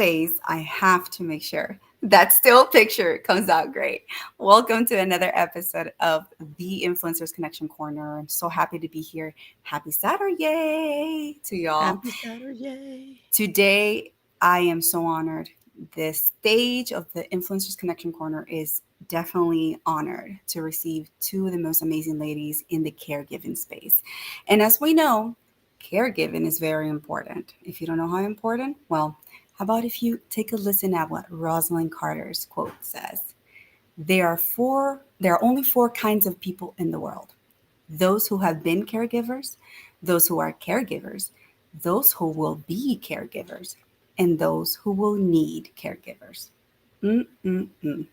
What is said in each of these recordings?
always, I have to make sure that still picture comes out great. Welcome to another episode of the Influencers Connection Corner. I'm so happy to be here. Happy Saturday to y'all. Happy Saturday. Today, I am so honored. The stage of the Influencers Connection Corner is definitely honored to receive two of the most amazing ladies in the caregiving space. And as we know, caregiving is very important. If you don't know how important, well, how about if you take a listen at what Rosalind Carter's quote says? There are only four kinds of people in the world: those who have been caregivers, those who are caregivers, those who will be caregivers, and those who will need caregivers. Mm-mm-mm.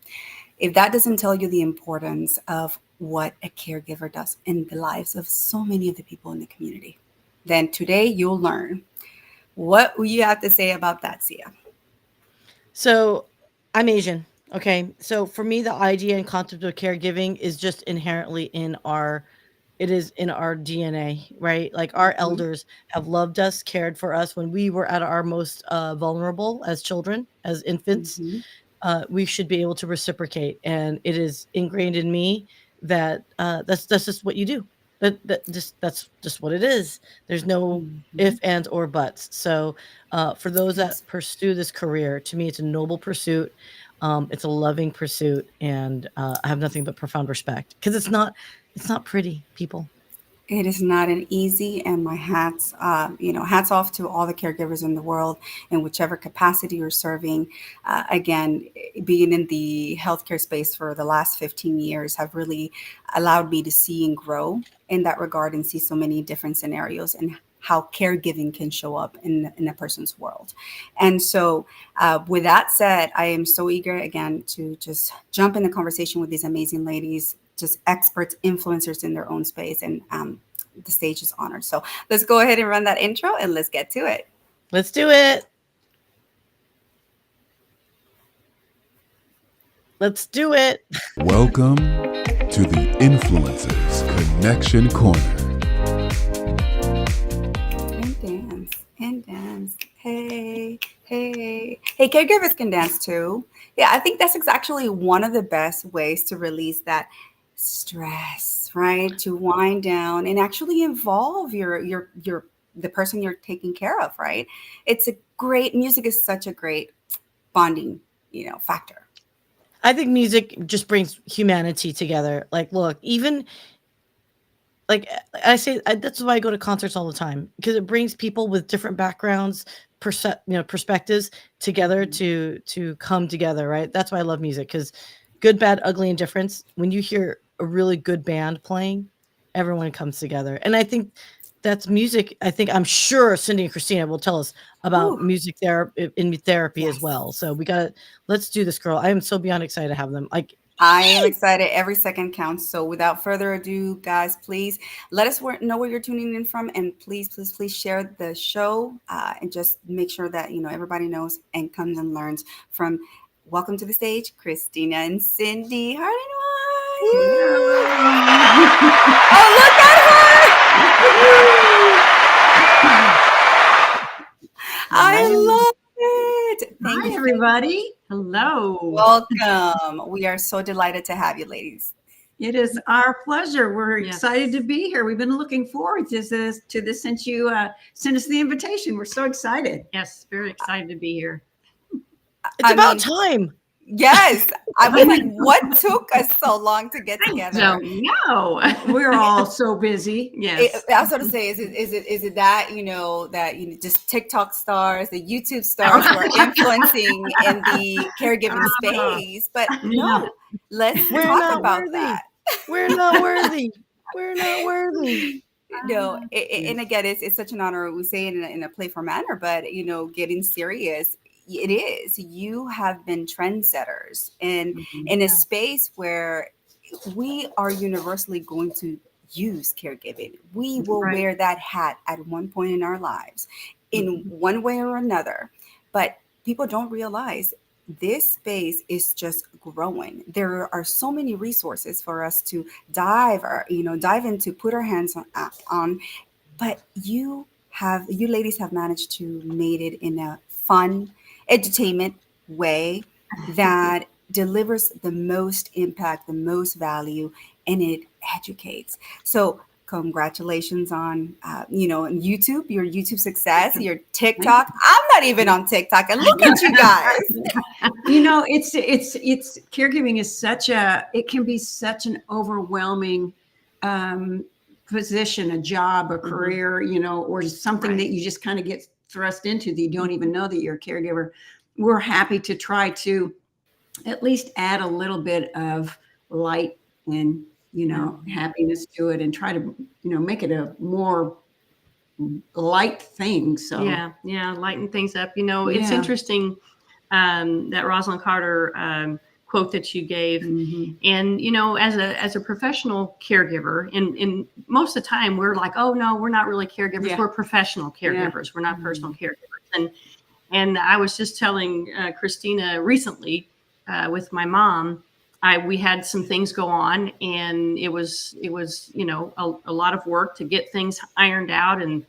If that doesn't tell you the importance of what a caregiver does in the lives of so many of the people in the community, then today you'll learn. What will you have to say about that, Sia? So I'm Asian. Okay. So for me, the idea and concept of caregiving is just inherently it is in our DNA, right? Like our Mhm, elders have loved us, cared for us when we were at our most vulnerable as children, as infants. mhm, We should be able to reciprocate. And it is ingrained in me that that's just what you do. That's just what it is. There's no mhm. if, and, or buts. So for those Yes. that pursue this career, to me, it's a noble pursuit. It's a loving pursuit, and I have nothing but profound respect because it's not pretty, people. It is not an easy, and my hats off to all the caregivers in the world in whichever capacity you're serving. Again, being in the healthcare space for the last 15 years have really allowed me to see and grow in that regard and see so many different scenarios and how caregiving can show up in a person's world. And so, with that said, I am so eager again to just jump in the conversation with these amazing ladies, just experts, influencers in their own space. And the stage is honored. So let's go ahead and run that intro and let's get to it. Let's do it. Let's do it. Welcome to the Influencers Connection Corner. And dance and dance. Hey, hey. Hey, caregivers can dance too. Yeah, I think that's actually one of the best ways to release that stress, right? To wind down and actually involve your the person you're taking care of, right? It's a great music is such a great bonding, factor. I think music just brings humanity together. Like, look, even like that's why I go to concerts all the time because it brings people with different backgrounds, perspectives together Mhm. to come together. Right. That's why I love music because good, bad, ugly, and difference. When you hear a really good band playing, everyone comes together, and I think that's music. I'm sure Cindy and Christina will tell us about Whew. music therapy in therapy as Yes. well. So let's do this, girl. I am so beyond excited to have them. Like, I am excited. Every second counts. So, without further ado, guys, please let us know where you're tuning in from, and please, please, please share the show and just make sure that everybody knows and comes and learns from. Welcome to the stage, Christina and Cindy. Hi, oh, look at her! I love it. Thank Hi, you. everybody. Hello. Welcome. We are so delighted to have you, ladies. It is our pleasure. We're Yes. excited to be here. We've been looking forward to this since you sent us the invitation. We're so excited. Yes, very excited to be here. it's I about mean, time. yes. I was like, what took us so long to get I together? don't know. We're all so busy. Yes. I was going to say, is it that just TikTok stars, the YouTube stars who are influencing in the caregiving space? But Yeah. no, let's We're talk not about worthy. that. We're not worthy. We're not worthy. No, Yes. and again, it's such an honor. We say it in a playful manner, but getting serious, it is. You have been trendsetters Mhm. in a space where we are universally going to use caregiving. We will Right. wear that hat at one point in our lives, in Mhm. one way or another. But people don't realize this space is just growing. There are so many resources for us to dive into, put our hands on. But you ladies have managed to made it in a fun edutainment way that delivers the most impact, the most value, and it educates. So congratulations on, on YouTube, your YouTube success, your TikTok. I'm not even on TikTok, and look at you guys. It's caregiving is it can be such an overwhelming position, a job, a career, or something that you just kind of get thrust into that you don't even know that you're a caregiver. We're happy to try to at least add a little bit of light and, happiness to it, and try to, make it a more light thing. So yeah, lighten things up. It's interesting that Rosalind Carter quote that you gave. And as a professional caregiver, and most of the time we're like, oh no, we're not really caregivers, we're professional caregivers, we're not personal caregivers. And I was just telling Christina recently with my mom, we had some things go on, and it was a lot of work to get things ironed out, and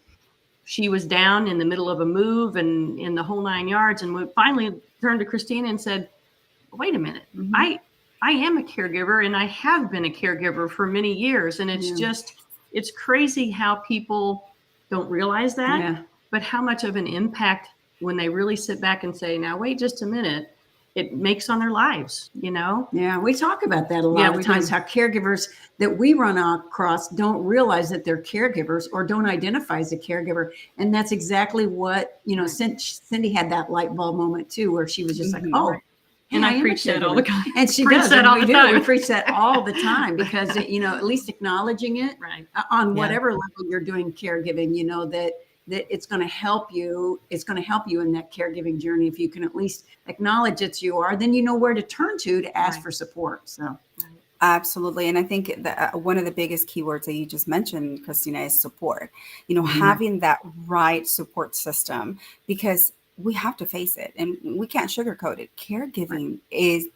she was down in the middle of a move and in the whole 9 yards. And we finally turned to Christina and said, wait a minute, I am a caregiver, and I have been a caregiver for many years. And it's crazy how people don't realize that, but how much of an impact when they really sit back and say, now, wait just a minute, it makes on their lives, Yeah, we talk about that a lot of times, how caregivers that we run across don't realize that they're caregivers or don't identify as a caregiver. And that's exactly what, Cindy had that light bulb moment too, where she was just like, oh, and I preach that all the time. And she does that all the time. We preach that all the time because, at least acknowledging it on whatever level you're doing caregiving, that it's going to help you. It's going to help you in that caregiving journey. If you can at least acknowledge that you are, then you know where to turn to ask for support. So. Absolutely. And I think that one of the biggest keywords that you just mentioned, Christina, is support. Having that right support system, because we have to face it and we can't sugarcoat it. Caregiving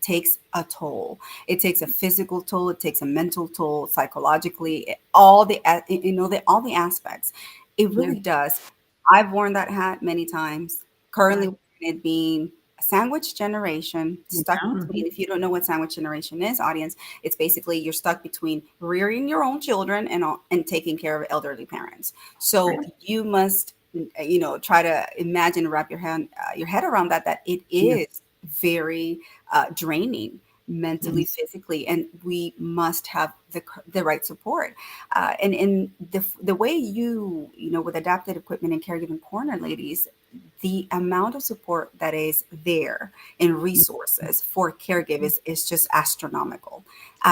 takes a toll. It takes a physical toll. It takes a mental toll, psychologically, all the aspects. It really does. I've worn that hat many times. Currently, it being a sandwich generation, stuck between. If you don't know what sandwich generation is, audience, it's basically you're stuck between rearing your own children and taking care of elderly parents. So you must, try to imagine, wrap your head around that it is very draining mentally, physically, and we must have the right support. And in the way with Adapted Equipment and Caregiving Corner, ladies, the amount of support that is there in resources for caregivers is just astronomical.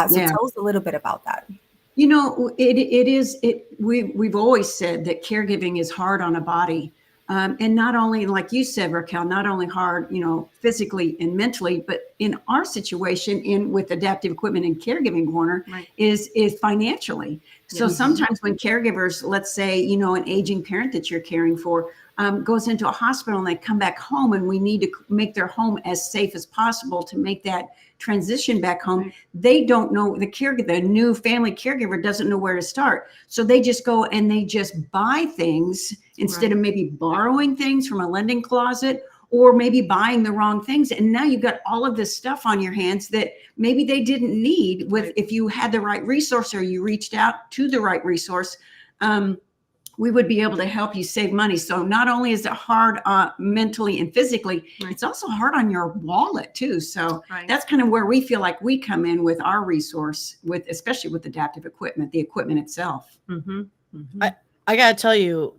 So tell us a little bit about that. We've always said that caregiving is hard on a body. And not only, like you said, Raquel, not only hard, physically and mentally, but in our situation with Adaptive Equipment and Caregiving Corner is financially. So sometimes when caregivers, let's say, an aging parent that you're caring for, goes into a hospital and they come back home, and we need to make their home as safe as possible to make that transition back home. They don't know, the new family caregiver doesn't know where to start. So they just go and they just buy things instead of maybe borrowing things from a lending closet, or maybe buying the wrong things. And now you've got all of this stuff on your hands that maybe they didn't need if you had the right resource, or you reached out to the right resource. We would be able to help you save money. So not only is it hard mentally and physically, it's also hard on your wallet too. So that's kind of where we feel like we come in with our resource, especially with adaptive equipment, the equipment itself. I gotta tell you,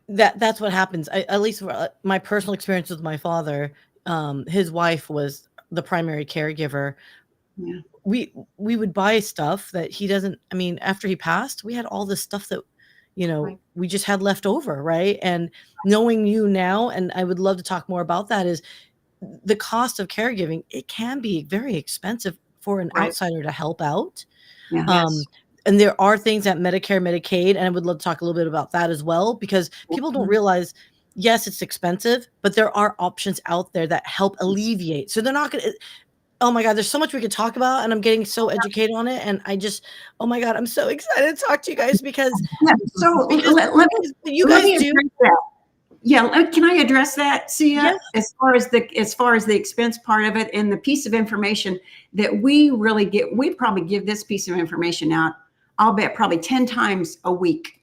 that's what happens. At least my personal experience with my father, his wife was the primary caregiver. We would buy stuff that he doesn't. I mean, after he passed, we had all this stuff that we just had left over, right? And knowing you now, and I would love to talk more about that, is the cost of caregiving. It can be very expensive for an outsider to help out. And there are things at Medicare, Medicaid, and I would love to talk a little bit about that as well, because people don't realize, yes, it's expensive, but there are options out there that help alleviate. So they're not going to, oh my God, there's so much we could talk about, and I'm getting so educated on it. And oh my God, I'm so excited to talk to you guys because, so because let you guys do. Yeah, can I address that, Sia? Yes. As far as the expense part of it and the piece of information that we really get, we probably give this piece of information out, I'll bet probably 10 times a week,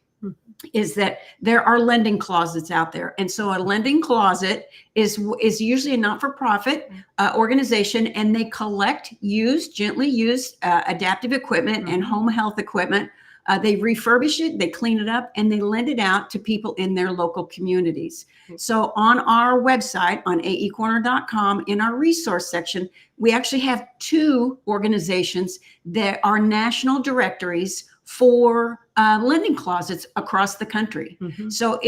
is that there are lending closets out there. And so a lending closet is usually a not-for-profit organization, and they collect gently used adaptive equipment and home health equipment. They refurbish it, they clean it up, and they lend it out to people in their local communities. So on our website, on aecorner.com, in our resource section, we actually have 2 organizations that are national directories for lending closets across the country. So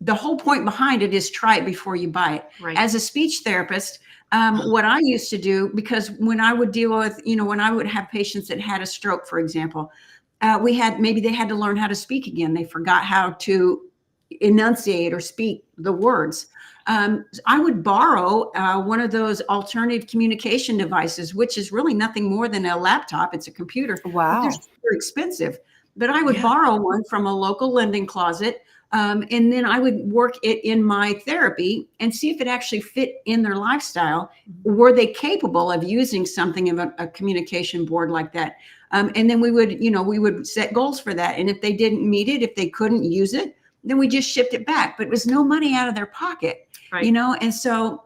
the whole point behind it is try it before you buy it. Right. As a speech therapist, what I used to do, because when I would deal with, when I would have patients that had a stroke, for example, maybe they had to learn how to speak again. They forgot how to enunciate or speak the words. I would borrow one of those alternative communication devices, which is really nothing more than a laptop. It's a computer. Wow. But they're super expensive. But I would borrow one from a local lending closet. And then I would work it in my therapy and see if it actually fit in their lifestyle. Were they capable of using something of a communication board like that? And then we would set goals for that. And if they didn't meet it, if they couldn't use it, then we just shipped it back. But it was no money out of their pocket, And so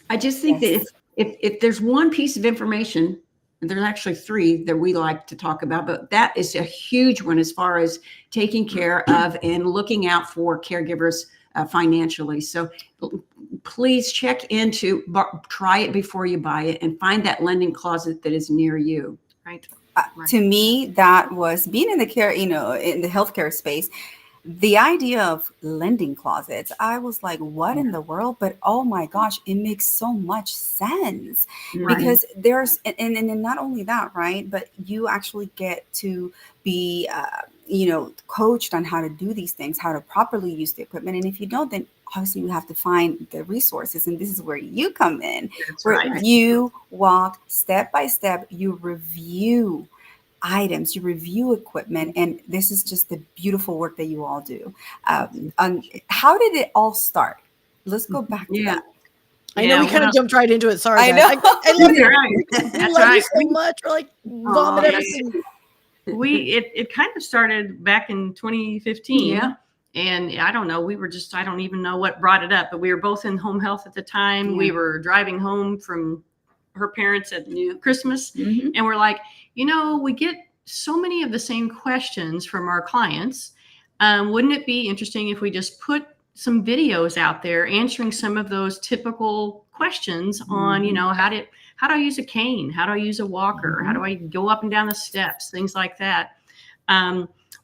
I just think that if there's one piece of information, and there's actually 3 that we like to talk about, but that is a huge one as far as taking care of and looking out for caregivers financially. So please check into, try it before you buy it, and find that lending closet that is near you. Right. To me, that was being in the care, in the healthcare space. The idea of lending closets, I was like, what in the world? But oh my gosh, it makes so much sense because there's, and not only that, right? But you actually get to be, coached on how to do these things, how to properly use the equipment. And if you don't, then obviously you have to find the resources. And this is where you come in, where you walk step by step, you review items, you review equipment, and this is just the beautiful work that you all do. How did it all start? Let's go back to that. I know we kind of jumped right into it. Sorry, I guys. know. I love you. Right. I love you so much. We're like vomit everything. It kind of started back in 2015. Yeah. And I don't know, I don't even know what brought it up, but we were both in home health at the time. We were driving home from her parents at Christmas, and we're like, we get so many of the same questions from our clients. Wouldn't it be interesting if we just put some videos out there answering some of those typical questions on, how do I use a cane? How do I use a walker? How do I go up and down the steps? Things like that.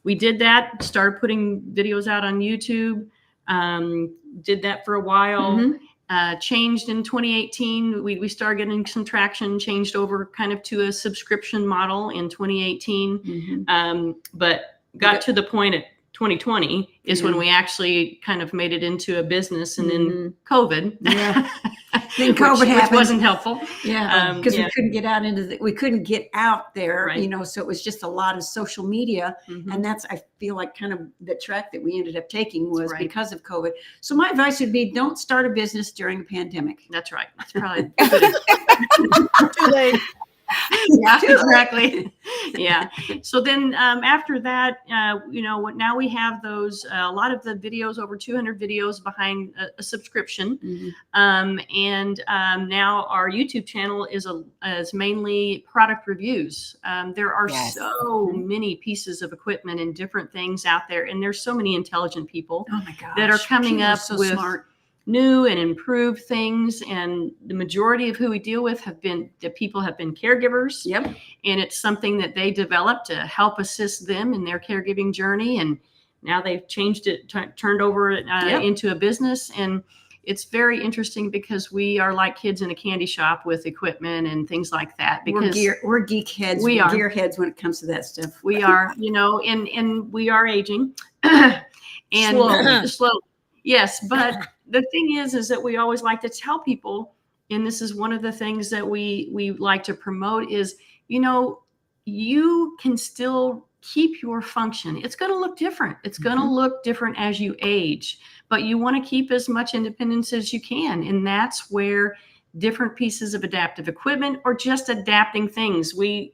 We did that, started putting videos out on YouTube, did that for a while. Changed in 2018. We started getting some traction, changed over kind of to a subscription model in 2018. But got to the point at 2020 is when we actually kind of made it into a business, and then COVID. Then COVID happened. Which wasn't helpful. Because we couldn't get out we couldn't get out there, so it was just a lot of social media. And that's, I feel like, kind of the track that we ended up taking was because of COVID. So my advice would be, don't start a business during a pandemic. That's right. That's probably Too late. Yeah, exactly. Yeah. So then after that, now we have those, a lot of the videos, over 200 videos behind a subscription. And now our YouTube channel is mainly product reviews. There are so many pieces of equipment and different things out there. And there's so many intelligent people that are coming up with smart, new and improved things, and the majority of who we deal with have been caregivers. And it's something that they developed to help assist them in their caregiving journey, and now they've changed it, turned over into a business. And it's very interesting because we are like kids in a candy shop with equipment and things like that, because we're geek heads, we're gear heads when it comes to that stuff. We are, and we are aging and slow. Yes, but the thing is that we always like to tell people, and this is one of the things that we like to promote, is, you can still keep your function. It's going to look different. It's going to look different as you age, but you want to keep as much independence as you can. And that's where different pieces of adaptive equipment or just adapting things. We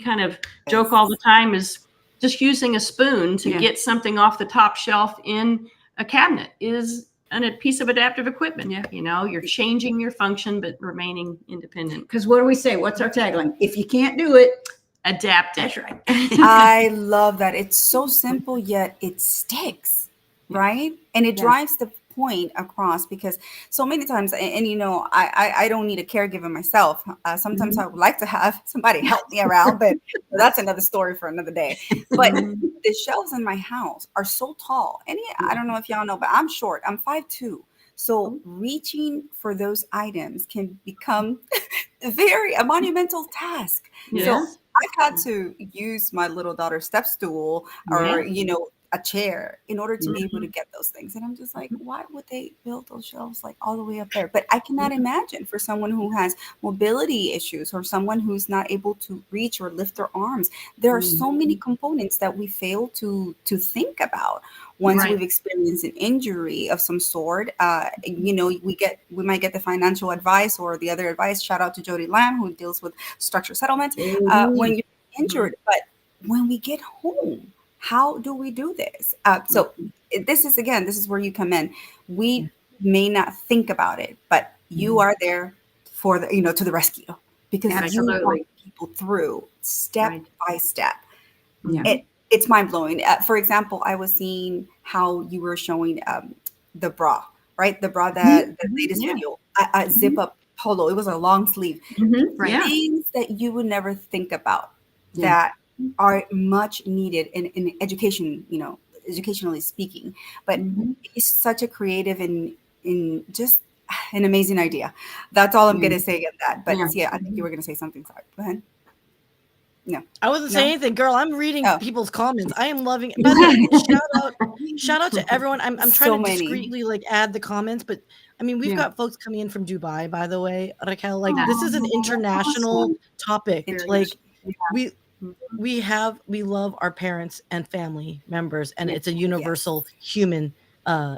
kind of joke all the time is just using a spoon to get something off the top shelf in a cabinet is a piece of adaptive equipment. You know, you're changing your function, but remaining independent. Because what do we say? What's our tagline? If you can't do it, adapt it. that's right. I love that. It's so simple, yet it sticks, right? And it drives the point across, because so many times, and you know, I don't need a caregiver myself. Sometimes I would like to have somebody help me around, but that's another story for another day. But the shelves in my house are so tall. And I don't know if y'all know, but I'm short. I'm 5'2". So reaching for those items can become a monumental task. So I've had to use my little daughter's step stool or, you know, a chair in order to be able to get those things. And I'm just like, why would they build those shelves like all the way up there? But I cannot imagine for someone who has mobility issues or someone who's not able to reach or lift their arms. There are so many components that we fail to think about once we've experienced an injury of some sort. You know, we might get the financial advice or the other advice. Shout out to Jody Lamb, who deals with structured settlement when you're injured. But when we get home, how do we do this? So this is where you come in. We may not think about it, but you are there for the, you know, to the rescue, because you walk people through step by step. It's mind blowing. For example, I was seeing how you were showing the bra, right? The bra that the latest video, a zip up polo. It was a long sleeve. Things that you would never think about that are much needed in education, you know, educationally speaking. But it's such a creative and just an amazing idea. That's all I'm going to say at that. But yeah, I think you were going to say something. Sorry. Go ahead. No, I wasn't saying anything, girl. I'm reading people's comments. I am loving it. By the way, shout out to everyone. I'm trying to discreetly like add the comments, but I mean, we've got folks coming in from Dubai, by the way, Raquel. Like this is an international topic. Like we love our parents and family members, and it's a universal human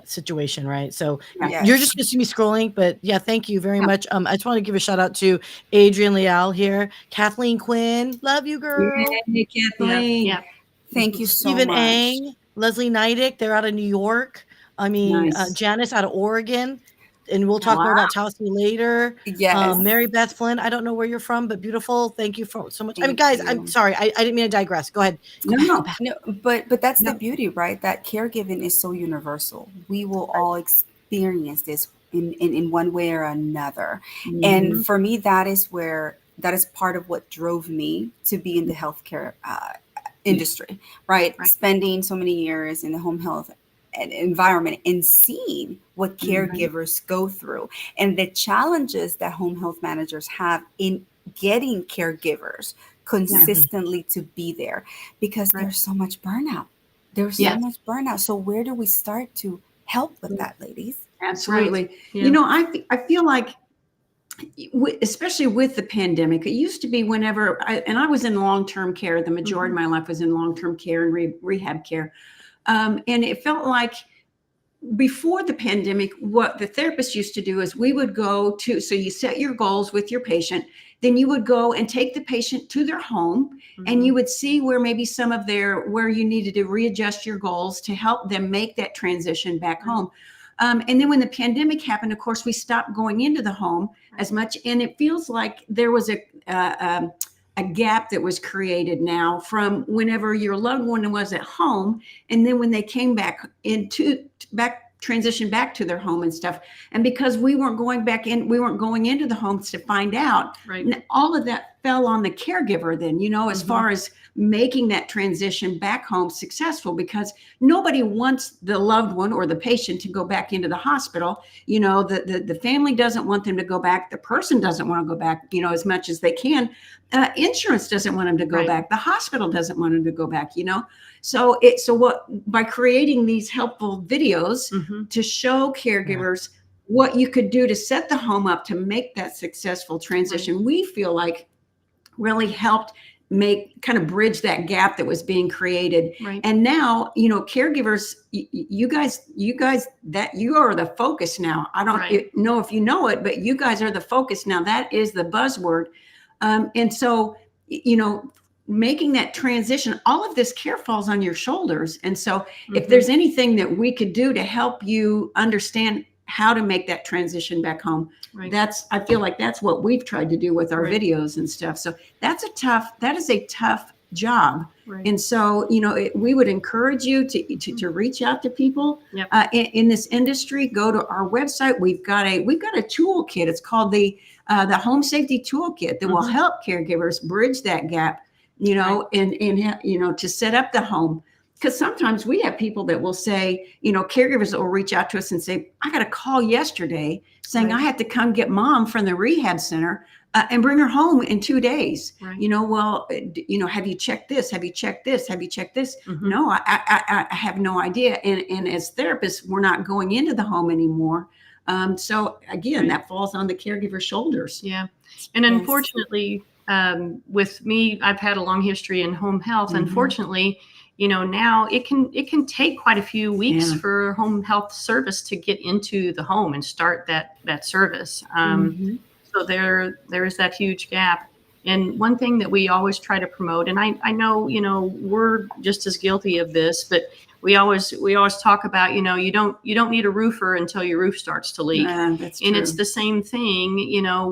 situation, right? So you're just gonna see me scrolling, but yeah, thank you very much. I just want to give a shout out to Adrian Leal here, Kathleen Quinn, love you, girl. Hey, Kathleen. Thank you so Stephen much. Ang, Leslie Neidick, they're out of New York. I mean, Janice out of Oregon. And we'll talk more about Tausi later. Yes. Mary Beth Flynn, I don't know where you're from, but beautiful. Thank you so much. I mean, guys, I'm sorry. I didn't mean to digress. Go ahead. No, but that's the beauty, right? That caregiving is so universal. We will all experience this in one way or another. And for me, that is part of what drove me to be in the healthcare industry, right? Spending so many years in the home health environment and seeing what caregivers go through and the challenges that home health managers have in getting caregivers consistently to be there, because there's so much burnout. There's so much burnout. So where do we start to help with that, ladies? Absolutely. You know, I feel like, especially with the pandemic, it used to be whenever I was in long-term care. The majority of my life was in long-term care and rehab care. And it felt like before the pandemic, what the therapist used to do is we would go to, so you set your goals with your patient, then you would go and take the patient to their home and you would see where maybe where you needed to readjust your goals to help them make that transition back home. And then when the pandemic happened, of course, we stopped going into the home as much. And it feels like there was a gap that was created now from whenever your loved one was at home, and then when they came transition back to their home and stuff. And because we weren't going into the homes to find out, all of that fell on the caregiver then, you know, as far as making that transition back home successful, because nobody wants the loved one or the patient to go back into the hospital. You know, the family doesn't want them to go back. The person doesn't want to go back, you know, as much as they can. Insurance doesn't want them to go back. The hospital doesn't want them to go back, you know? So by creating these helpful videos to show caregivers what you could do to set the home up to make that successful transition, we feel like really helped kind of bridge that gap that was being created. Right. And now, caregivers, you guys, that you are the focus now. I don't know if you know it, but you guys are the focus now. That is the buzzword. And so, making that transition, all of this care falls on your shoulders. And so if there's anything that we could do to help you understand how to make that transition back home, I feel like that's what we've tried to do with our videos and stuff. So that is a tough job. And so, we would encourage you to reach out to people in this industry. Go to our website. We've got a toolkit. It's called the Home Safety Toolkit that will help caregivers bridge that gap, and to set up the home. Because sometimes we have people that will say, caregivers that will reach out to us and say, I got a call yesterday saying I had to come get mom from the rehab center and bring her home in 2 days. Well, have you checked this? Have you checked this? Have you checked this? No, I have no idea. And as therapists, we're not going into the home anymore. So again, that falls on the caregiver's shoulders. Yeah. And unfortunately, with me, I've had a long history in home health. Unfortunately, now it can take quite a few weeks for home health service to get into the home and start that service. So there is that huge gap. And one thing that we always try to promote, and I know, we're just as guilty of this, but we always talk about, you don't need a roofer until your roof starts to leak. That's true. And it's the same thing,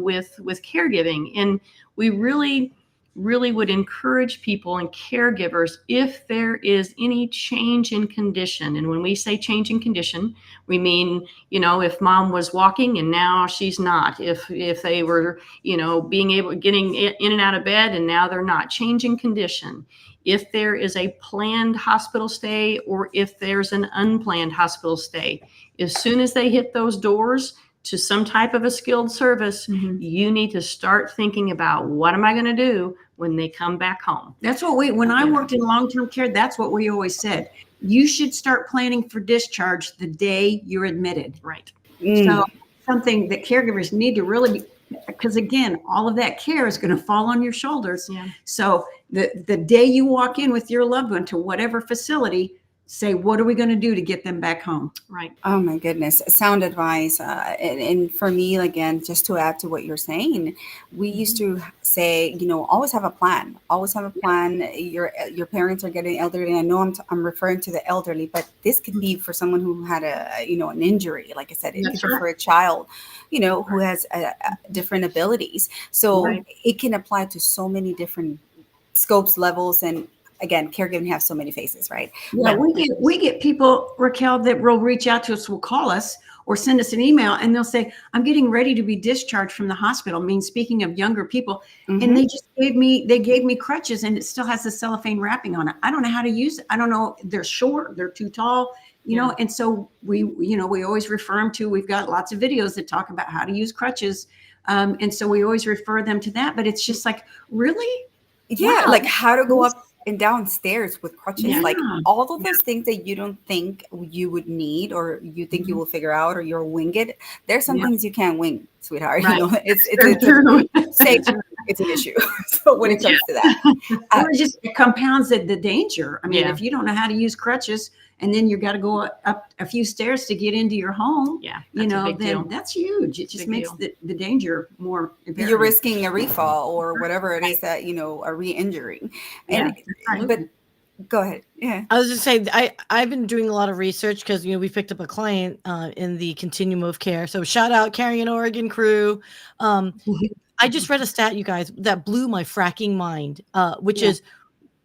with caregiving. And we really would encourage people and caregivers, if there is any change in condition. And when we say change in condition, we mean, if mom was walking and now she's not, if they were, getting in and out of bed and now they're not, changing condition. If there is a planned hospital stay or if there's an unplanned hospital stay, as soon as they hit those doors to some type of a skilled service, you need to start thinking about, what am I going to do when they come back home? That's what when I worked in long-term care, that's what we always said. You should start planning for discharge the day you're admitted. Right. So something that caregivers need to really, because again, all of that care is going to fall on your shoulders. Yeah. So the day you walk in with your loved one to whatever facility, say, what are we going to do to get them back home? Right. Oh my goodness. Sound advice. And for me, again, just to add to what you're saying, we used to say, always have a plan. Always have a plan. Your parents are getting elderly. I know I'm referring to the elderly, but this could be for someone who had an injury. Like I said, it could be for a child, who has different abilities. So it can apply to so many different scopes, levels, and again, caregiving has so many faces, right? Yeah, we get people, Raquel, that will reach out to us, will call us or send us an email, and they'll say, I'm getting ready to be discharged from the hospital. I mean, speaking of younger people, and they just gave me crutches, and it still has the cellophane wrapping on it. I don't know how to use it. I don't know. They're short, they're too tall, and so we always refer them to, we've got lots of videos that talk about how to use crutches. And so we always refer them to that, but it's just like, really? Yeah. Wow. Like how to go up and downstairs with crutches, like all of those things that you don't think you would need, or you think you will figure out, or you're wing it. There's some things you can't wing, sweetheart. Right. It's an issue. So when it comes to that, it compounds the danger. I mean, if you don't know how to use crutches, and then you got to go up a few stairs to get into your home, then that's huge. It just makes the danger more apparent. You're risking a refall or whatever it is that, a re-injury. And but go ahead. Yeah. I was just saying, I've been doing a lot of research because, we picked up a client in the continuum of care. So shout out Carrying Oregon crew. I just read a stat, you guys, that blew my fracking mind, which is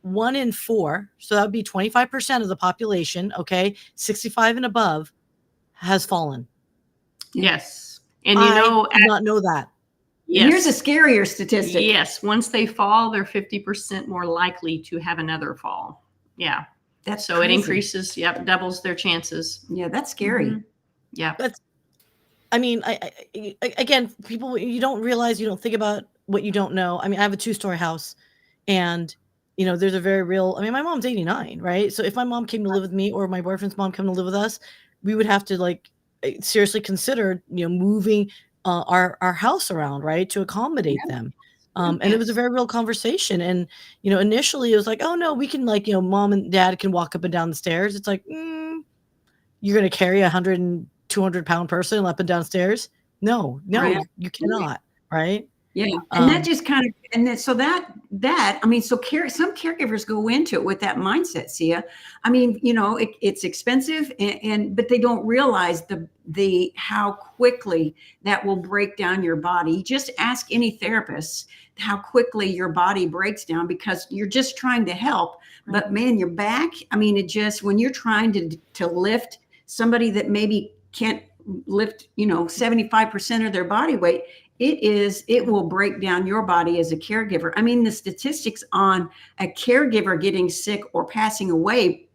1 in 4. So that would be 25% of the population. Okay. 65 and above has fallen. Yes. And I did not know that. Yes. Here's a scarier statistic. Yes. Once they fall, they're 50% more likely to have another fall. Yeah. That's so crazy. It increases, doubles their chances. Yeah. That's scary. Yeah. Again, people, you don't realize, you don't think about what you don't know. I mean, I have a 2-story house, and there's a very real, my mom's 89, right? So if my mom came to live with me, or my boyfriend's mom came to live with us, we would have to seriously consider, moving our house around, right, to accommodate them. And it was a very real conversation. And, initially it was like, oh no, we can mom and dad can walk up and down the stairs. It's like, you're going to carry 100 and 200-pound person up and down stairs? No, Right. you cannot. Right. Yeah. And that just kind of, and then, so I mean, so some caregivers go into it with that mindset, Sia. I mean, it's expensive but they don't realize how quickly that will break down your body. Just ask any therapist how quickly your body breaks down, because you're just trying to help. Right. But man, your back, I mean, when you're trying to lift somebody that maybe can't lift, 75% of their body weight, it will break down your body as a caregiver. I mean, the statistics on a caregiver getting sick or passing away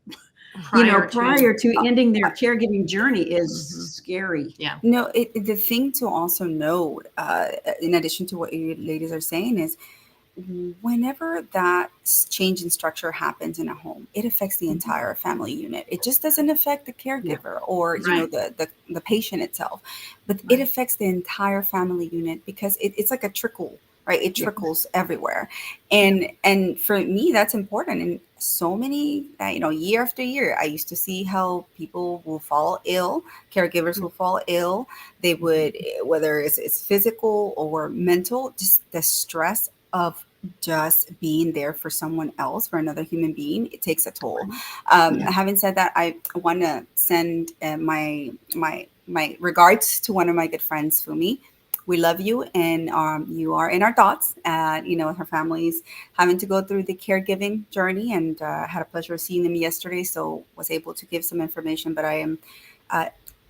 prior to ending their caregiving journey is scary. Yeah. No, the thing to also note, in addition to what you ladies are saying, is whenever that change in structure happens in a home, it affects the entire family unit. It just doesn't affect the caregiver or the patient itself, but it affects the entire family unit, because it's like a trickle, right? It trickles everywhere. And for me, that's important. And so many, year after year, I used to see how people will fall ill, caregivers will fall ill. They would, whether it's physical or mental, just the stress of just being there for someone else, for another human being, it takes a toll. Having said that, I want to send my regards to one of my good friends, Fumi. We love you, and you are in our thoughts. Her family's having to go through the caregiving journey, and had a pleasure of seeing them yesterday, so was able to give some information. But I am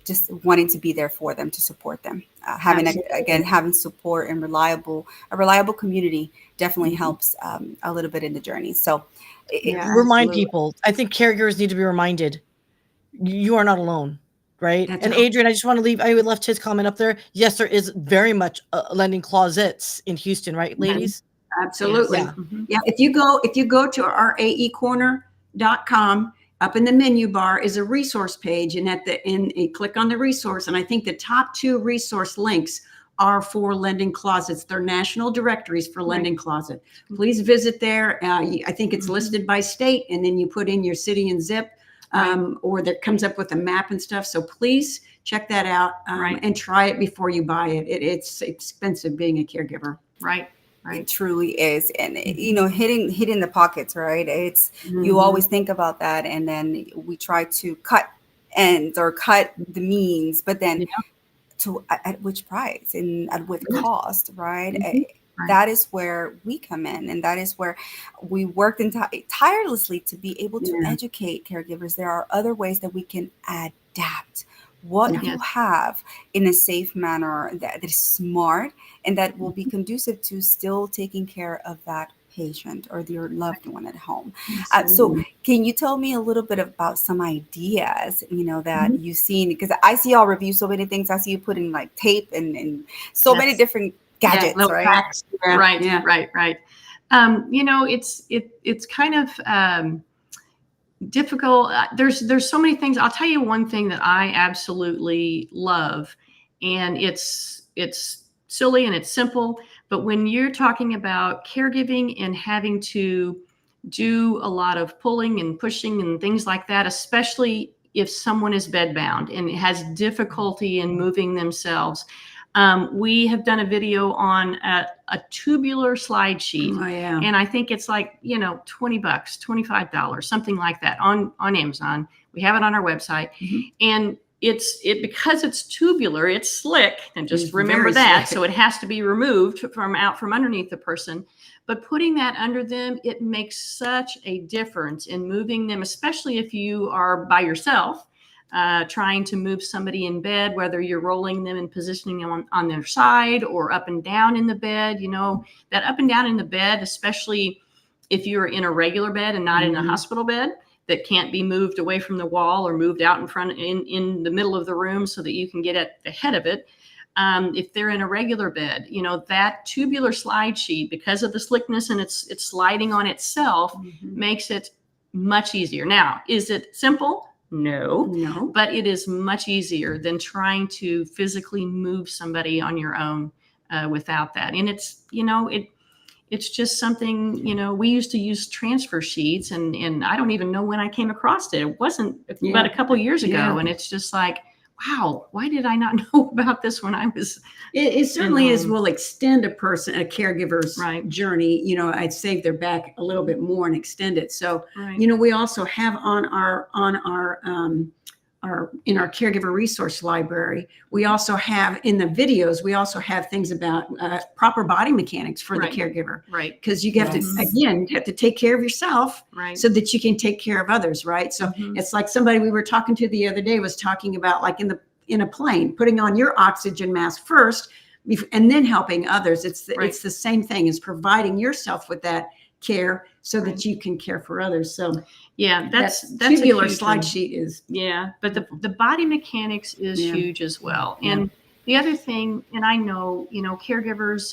just wanting to be there for them, to support them. Having support and a reliable community definitely helps a little bit in the journey. So remind people. I think caregivers need to be reminded, you are not alone, right? And Adrian, I just want to leave. I left his comment up there. Yes, there is very much lending closets in Houston, right, ladies? Absolutely. Yeah. If you go to our aecorner.com, up in the menu bar is a resource page, and you click on the resource, and I think the top 2 resource links are for lending closets. They're national directories for lending closet. Please visit there. I think it's listed by state, and then you put in your city and zip, or that comes up with a map and stuff. So please check that out and try it before you buy it. It's expensive being a caregiver. Right. It truly is. And, hitting the pockets, right? It's, you always think about that. And then we try to cut ends or cut the means, but then at which price and at what cost, right? That is where we come in. And that is where we worked tirelessly to be able to educate caregivers. There are other ways that we can adapt what you have in a safe manner that is smart and that will be conducive to still taking care of that patient or your loved one at home. So can you tell me a little bit about some ideas, that you've seen? Because I see y'all review so many things. I see you putting like tape and so many different gadgets, right? Packs. Right. It's kind of difficult. There's so many things. I'll tell you one thing that I absolutely love, and it's silly and it's simple, but when you're talking about caregiving and having to do a lot of pulling and pushing and things like that, especially if someone is bedbound and has difficulty in moving themselves. We have done a video on a tubular slide sheet. And I think it's like, $20, $25, something like that on Amazon. We have it on our website. And because it's tubular, it's slick. And just remember that. So it has to be removed from underneath the person. But putting that under them, it makes such a difference in moving them, especially if you are by yourself. Trying to move somebody in bed, whether you're rolling them and positioning them on their side or up and down in the bed, that up and down in the bed, especially if you're in a regular bed and not in a hospital bed that can't be moved away from the wall or moved out in front in the middle of the room so that you can get at the head of it. If they're in a regular bed, that tubular slide sheet, because of the slickness and it's sliding on itself, makes it much easier. Now, is it simple? No, but it is much easier than trying to physically move somebody on your own without that. And it's, it's just something, we used to use transfer sheets, and I don't even know when I came across it. It wasn't about a couple years ago. Yeah. And it's just like, wow, why did I not know about this when I was, It certainly will extend a caregiver's Right. journey. I'd save their back a little bit more and extend it. So, Right. we also have on our in our caregiver resource library, we also have in the videos, we also have things about proper body mechanics for Right. the caregiver. right, Because you have Yes. to, again, you have to take care of yourself right. so that you can take care of others, right? So Mhm. it's like somebody we were talking to the other day was talking about, like in a plane, putting on your oxygen mask first and then helping others. It's the same thing as providing yourself with that care so Right. that you can care for others. So Yeah, that's a tubular huge slide one. sheet is Yeah, but the body mechanics is Yeah. huge as well. Yeah. And the other thing, and I know, caregivers,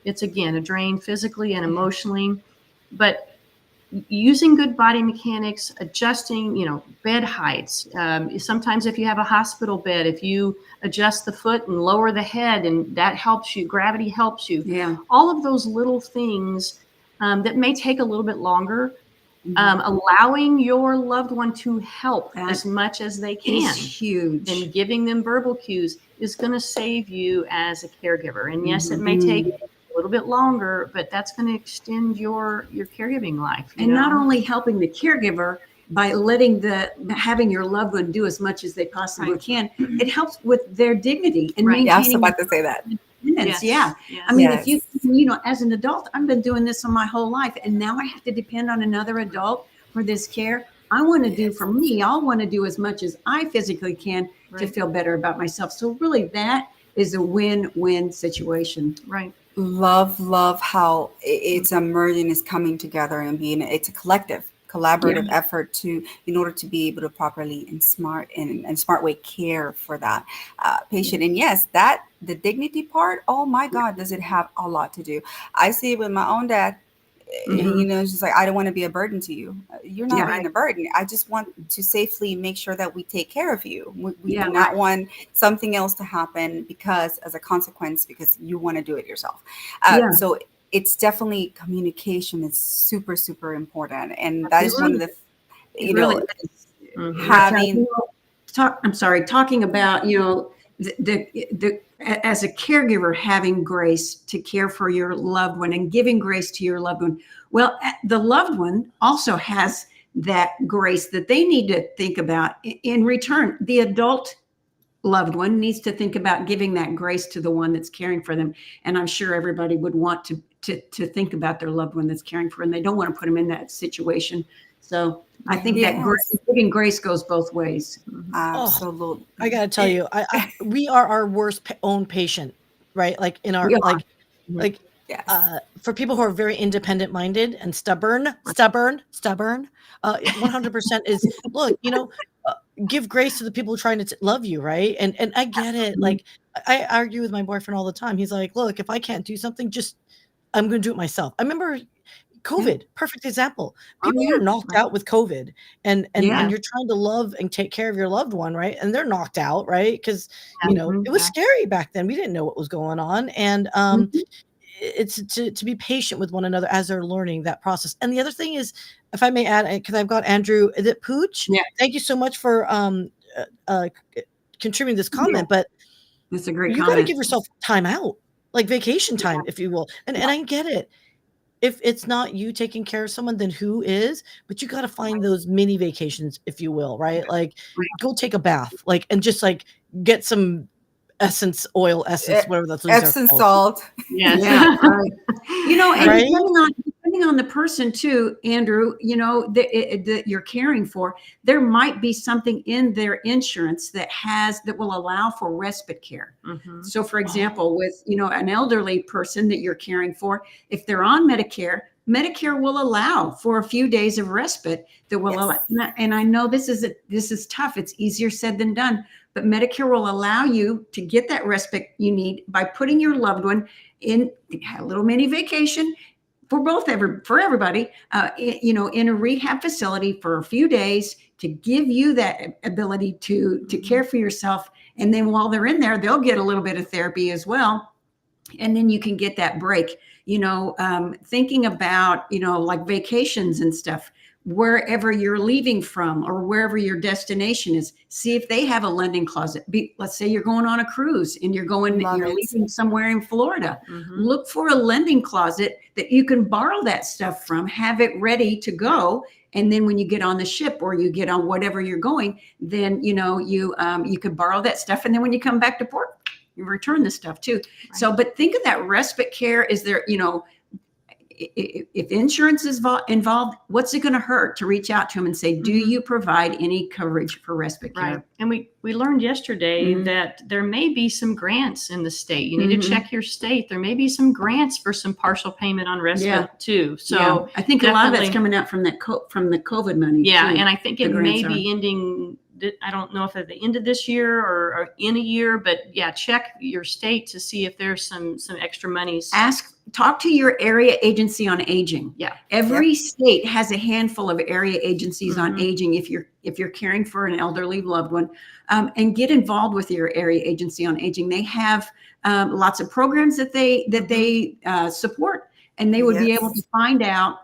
it's again a drain physically and emotionally, but using good body mechanics, adjusting, bed heights. Sometimes if you have a hospital bed, if you adjust the foot and lower the head, and that helps you, gravity helps you. Yeah. All of those little things that may take a little bit longer, Mhm. allowing your loved one to help That as much as they is can huge. and giving them verbal cues is going to save you as a caregiver. And yes, it Mhm. may take a little bit longer, but that's going to extend your caregiving life. And not only helping the caregiver by having your loved one do as much as they possibly Right. can, it helps with their dignity and Right. Yeah, I was maintaining about to say that. independence. Yes, Yeah. yes. I mean, Yes. if you, as an adult, I've been doing this my whole life, and now I have to depend on another adult for this care. I want to do for me, I'll want to do as much as I physically can to Right. feel better about myself. So really that is a win-win situation. Right. Love how it's a merging, is coming together and it's a collaborative effort in order to be able to properly and smart way care for that patient. And yes, that the dignity part, oh my God, does it have a lot to do. I see it with my own dad. Mhm. It's just like, I don't want to be a burden to you. You're not Yeah. being a burden. I just want to safely make sure that we take care of you. We Yeah, do not want something else to happen as a consequence, because you want to do it yourself. Yeah. So it's definitely, communication is super, super important. And that is one of the, It really is. Mhm. having, Talking about, as a caregiver, having grace to care for your loved one and giving grace to your loved one. Well, the loved one also has that grace that they need to think about in return. The adult loved one needs to think about giving that grace to the one that's caring for them. And I'm sure everybody would want to think about their loved one that's caring for them. They don't want to put them in that situation. So I think that Yes. giving grace goes both ways. absolutely. I gotta tell you, we are our worst own patient, right? Like in our We are. like Yes. for people who are very independent minded and stubborn, 100% is look, give grace to the people trying to love you, right? And I get it. Like I argue with my boyfriend all the time. He's like, look, if I can't do something, I'm going to do it myself. I remember COVID, perfect example. People yeah. were knocked out with COVID, and Yeah. you're trying to love and take care of your loved one, right? And they're knocked out, right? Because Mhm. it was Yeah. scary back then. We didn't know what was going on, and Mhm. it's to be patient with one another as they're learning that process. And the other thing is, if I may add, because I've got Andrew, is it Pooch? Yeah. Thank you so much for contributing this comment, but That's a great you got to comment. give yourself time out, like vacation time, if you will. And I get it. If it's not you taking care of someone, then who is? But you got to find those mini vacations, if you will, right? Like go take a bath, like, and just like get some oil essence, whatever those things are Epsom called. salt. Yes. Yeah, right. And Right? depending on the person too, Andrew, that you're caring for, there might be something in their insurance that will allow for respite care. Mhm. So for example, with, an elderly person that you're caring for, if they're on Medicare will allow for a few days of respite that will allow. And I know this is tough. It's easier said than done, but Medicare will allow you to get that respite you need by putting your loved one in a little mini vacation for everybody, in a rehab facility for a few days to give you that ability to care for yourself. And then while they're in there, they'll get a little bit of therapy as well. and then you can get that break. Thinking about, like vacations and stuff, wherever you're leaving from or wherever your destination is, see if they have a lending closet. Let's say you're going on a cruise and you're leaving somewhere in Florida. Look for a lending closet that you can borrow that stuff from, have it ready to go. And then when you get on the ship or you get on whatever you're going, then, you could borrow that stuff. And then when you come back to port, you return the stuff too. Right. So, but think of that respite care. Is there, if insurance is involved, what's it going to hurt to reach out to them and say, do you provide any coverage for respite care? Right. And we learned yesterday that there may be some grants in the state. You need to check your state. There may be some grants for some partial payment on respite too. So I think a lot of that's coming out from from the COVID money. Yeah. Too. And I think it may be ending. I don't know if at the end of this year or in a year, but yeah, check your state to see if there's some extra monies. Talk to your area agency on aging. Yeah. Every state has a handful of area agencies on aging. If you're caring for an elderly loved one, and get involved with your area agency on aging. They have lots of programs that they support. And they would be able to find out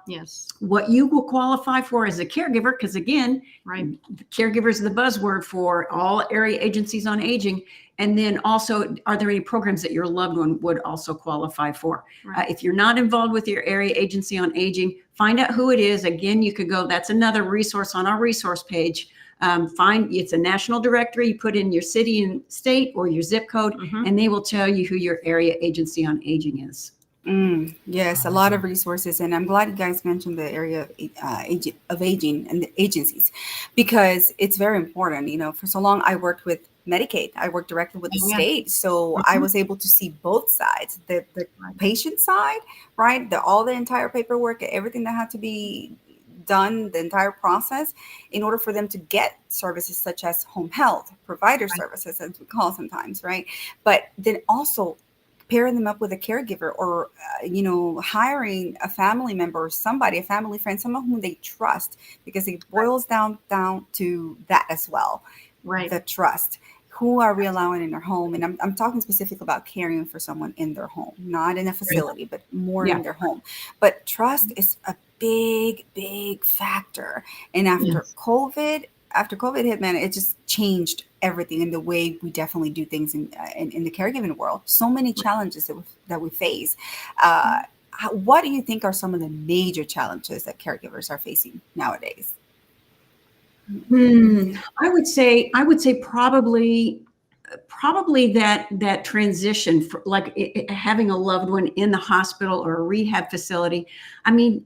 what you will qualify for as a caregiver. Because again, caregiver is the buzzword for all area agencies on aging. And then also, are there any programs that your loved one would also qualify for? Right. If you're not involved with your area agency on aging, find out who it is. Again, you could go, that's another resource on our resource page. It's a national directory. You put in your city and state or your zip code, and they will tell you who your area agency on aging is. Yes, a lot of resources, and I'm glad you guys mentioned the area of aging and the agencies, because it's very important. For so long I worked with Medicaid. I worked directly with the state, so I was able to see both sides: the patient side, right? All the entire paperwork, everything that had to be done, the entire process, in order for them to get services such as home health, provider services, as we call sometimes, right? But then also pairing them up with a caregiver, or hiring a family member or somebody, a family friend, someone whom they trust, because it boils down to that as well. Right. The trust. Who are we allowing in their home? And I'm talking specifically about caring for someone in their home, not in a facility, but more in their home. But trust is a big factor. And after COVID hit, man, it just changed everything in the way we definitely do things in the caregiving world. So many challenges that we face. What do you think are some of the major challenges that caregivers are facing nowadays? I would say probably that transition, for like having a loved one in the hospital or a rehab facility. I mean,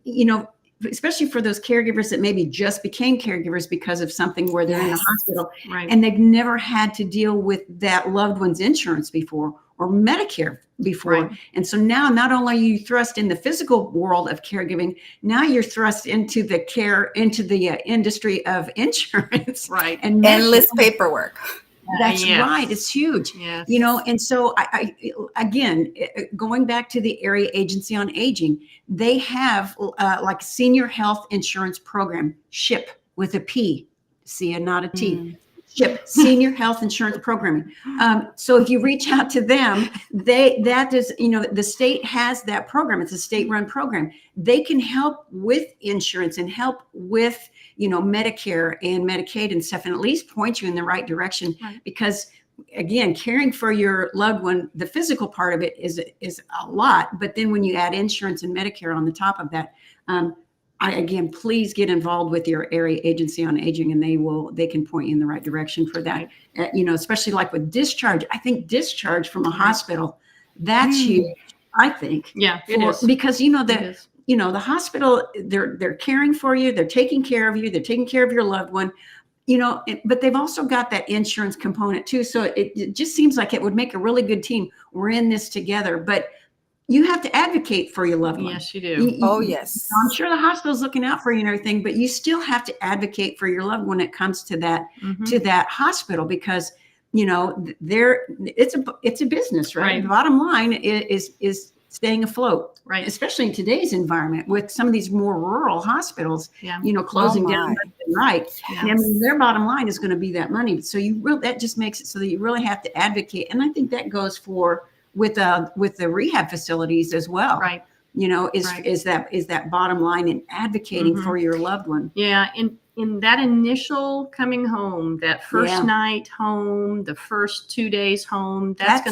especially for those caregivers that maybe just became caregivers because of something where they're in the hospital, and they've never had to deal with that loved one's insurance before or Medicare before. And so now not only are you thrust in the physical world of caregiving, now you're thrust into the industry of insurance. And endless paperwork. That's right. It's huge. Yes. And so I again, going back to the area agency on aging, they have like senior health insurance program, SHIP with a P, see, and not a T. SHIP, senior health insurance programming. So if you reach out to them, the state has that program. It's a state-run program. They can help with insurance and help with Medicare and Medicaid and stuff, and at least point you in the right direction. Because again, caring for your loved one, the physical part of it is a lot, but then when you add insurance and Medicare on the top of that, please get involved with your area agency on aging, and they can point you in the right direction for that. Especially like with discharge. I think discharge from a hospital, that's huge. I think. Yeah, it is. Because the hospital, they're caring for you, they're taking care of you, they're taking care of your loved one, but they've also got that insurance component too. So it just seems like it would make a really good team. We're in this together, but you have to advocate for your loved one. Yes, you do. Yes. I'm sure the hospital's looking out for you and everything, but you still have to advocate for your loved one when it comes to that, to that hospital, because, it's a business, right? The bottom line is staying afloat, right? Especially in today's environment with some of these more rural hospitals, closing down left and right. Yes. And I mean, their bottom line is going to be that money. So that just makes it so that you really have to advocate. And I think that goes for with the rehab facilities as well. Right. You know, is that bottom line in advocating for your loved one. Yeah. In that initial coming home, that first night home, the first 2 days home, that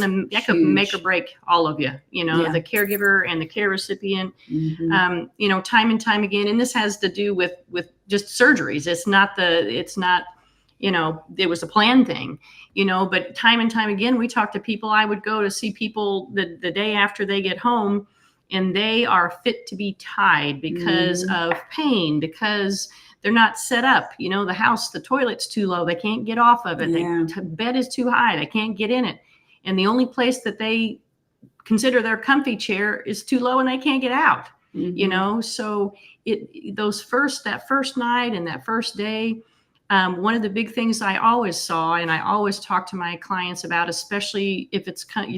could make or break all of you, you know, the caregiver and the care recipient, you know, time and time again. And this has to do with just surgeries. It's not, you know, it was a planned thing, you know, but time and time again, we talk to people. I would go to see people the day after they get home, and they are fit to be tied because of pain, because they're not set up. You know, the toilet's too low. They can't get off of it. The bed is too high. They can't get in it. And the only place that they consider their comfy chair is too low and they can't get out, you know? So that first night and that first day, one of the big things I always saw, and I always talk to my clients about, especially if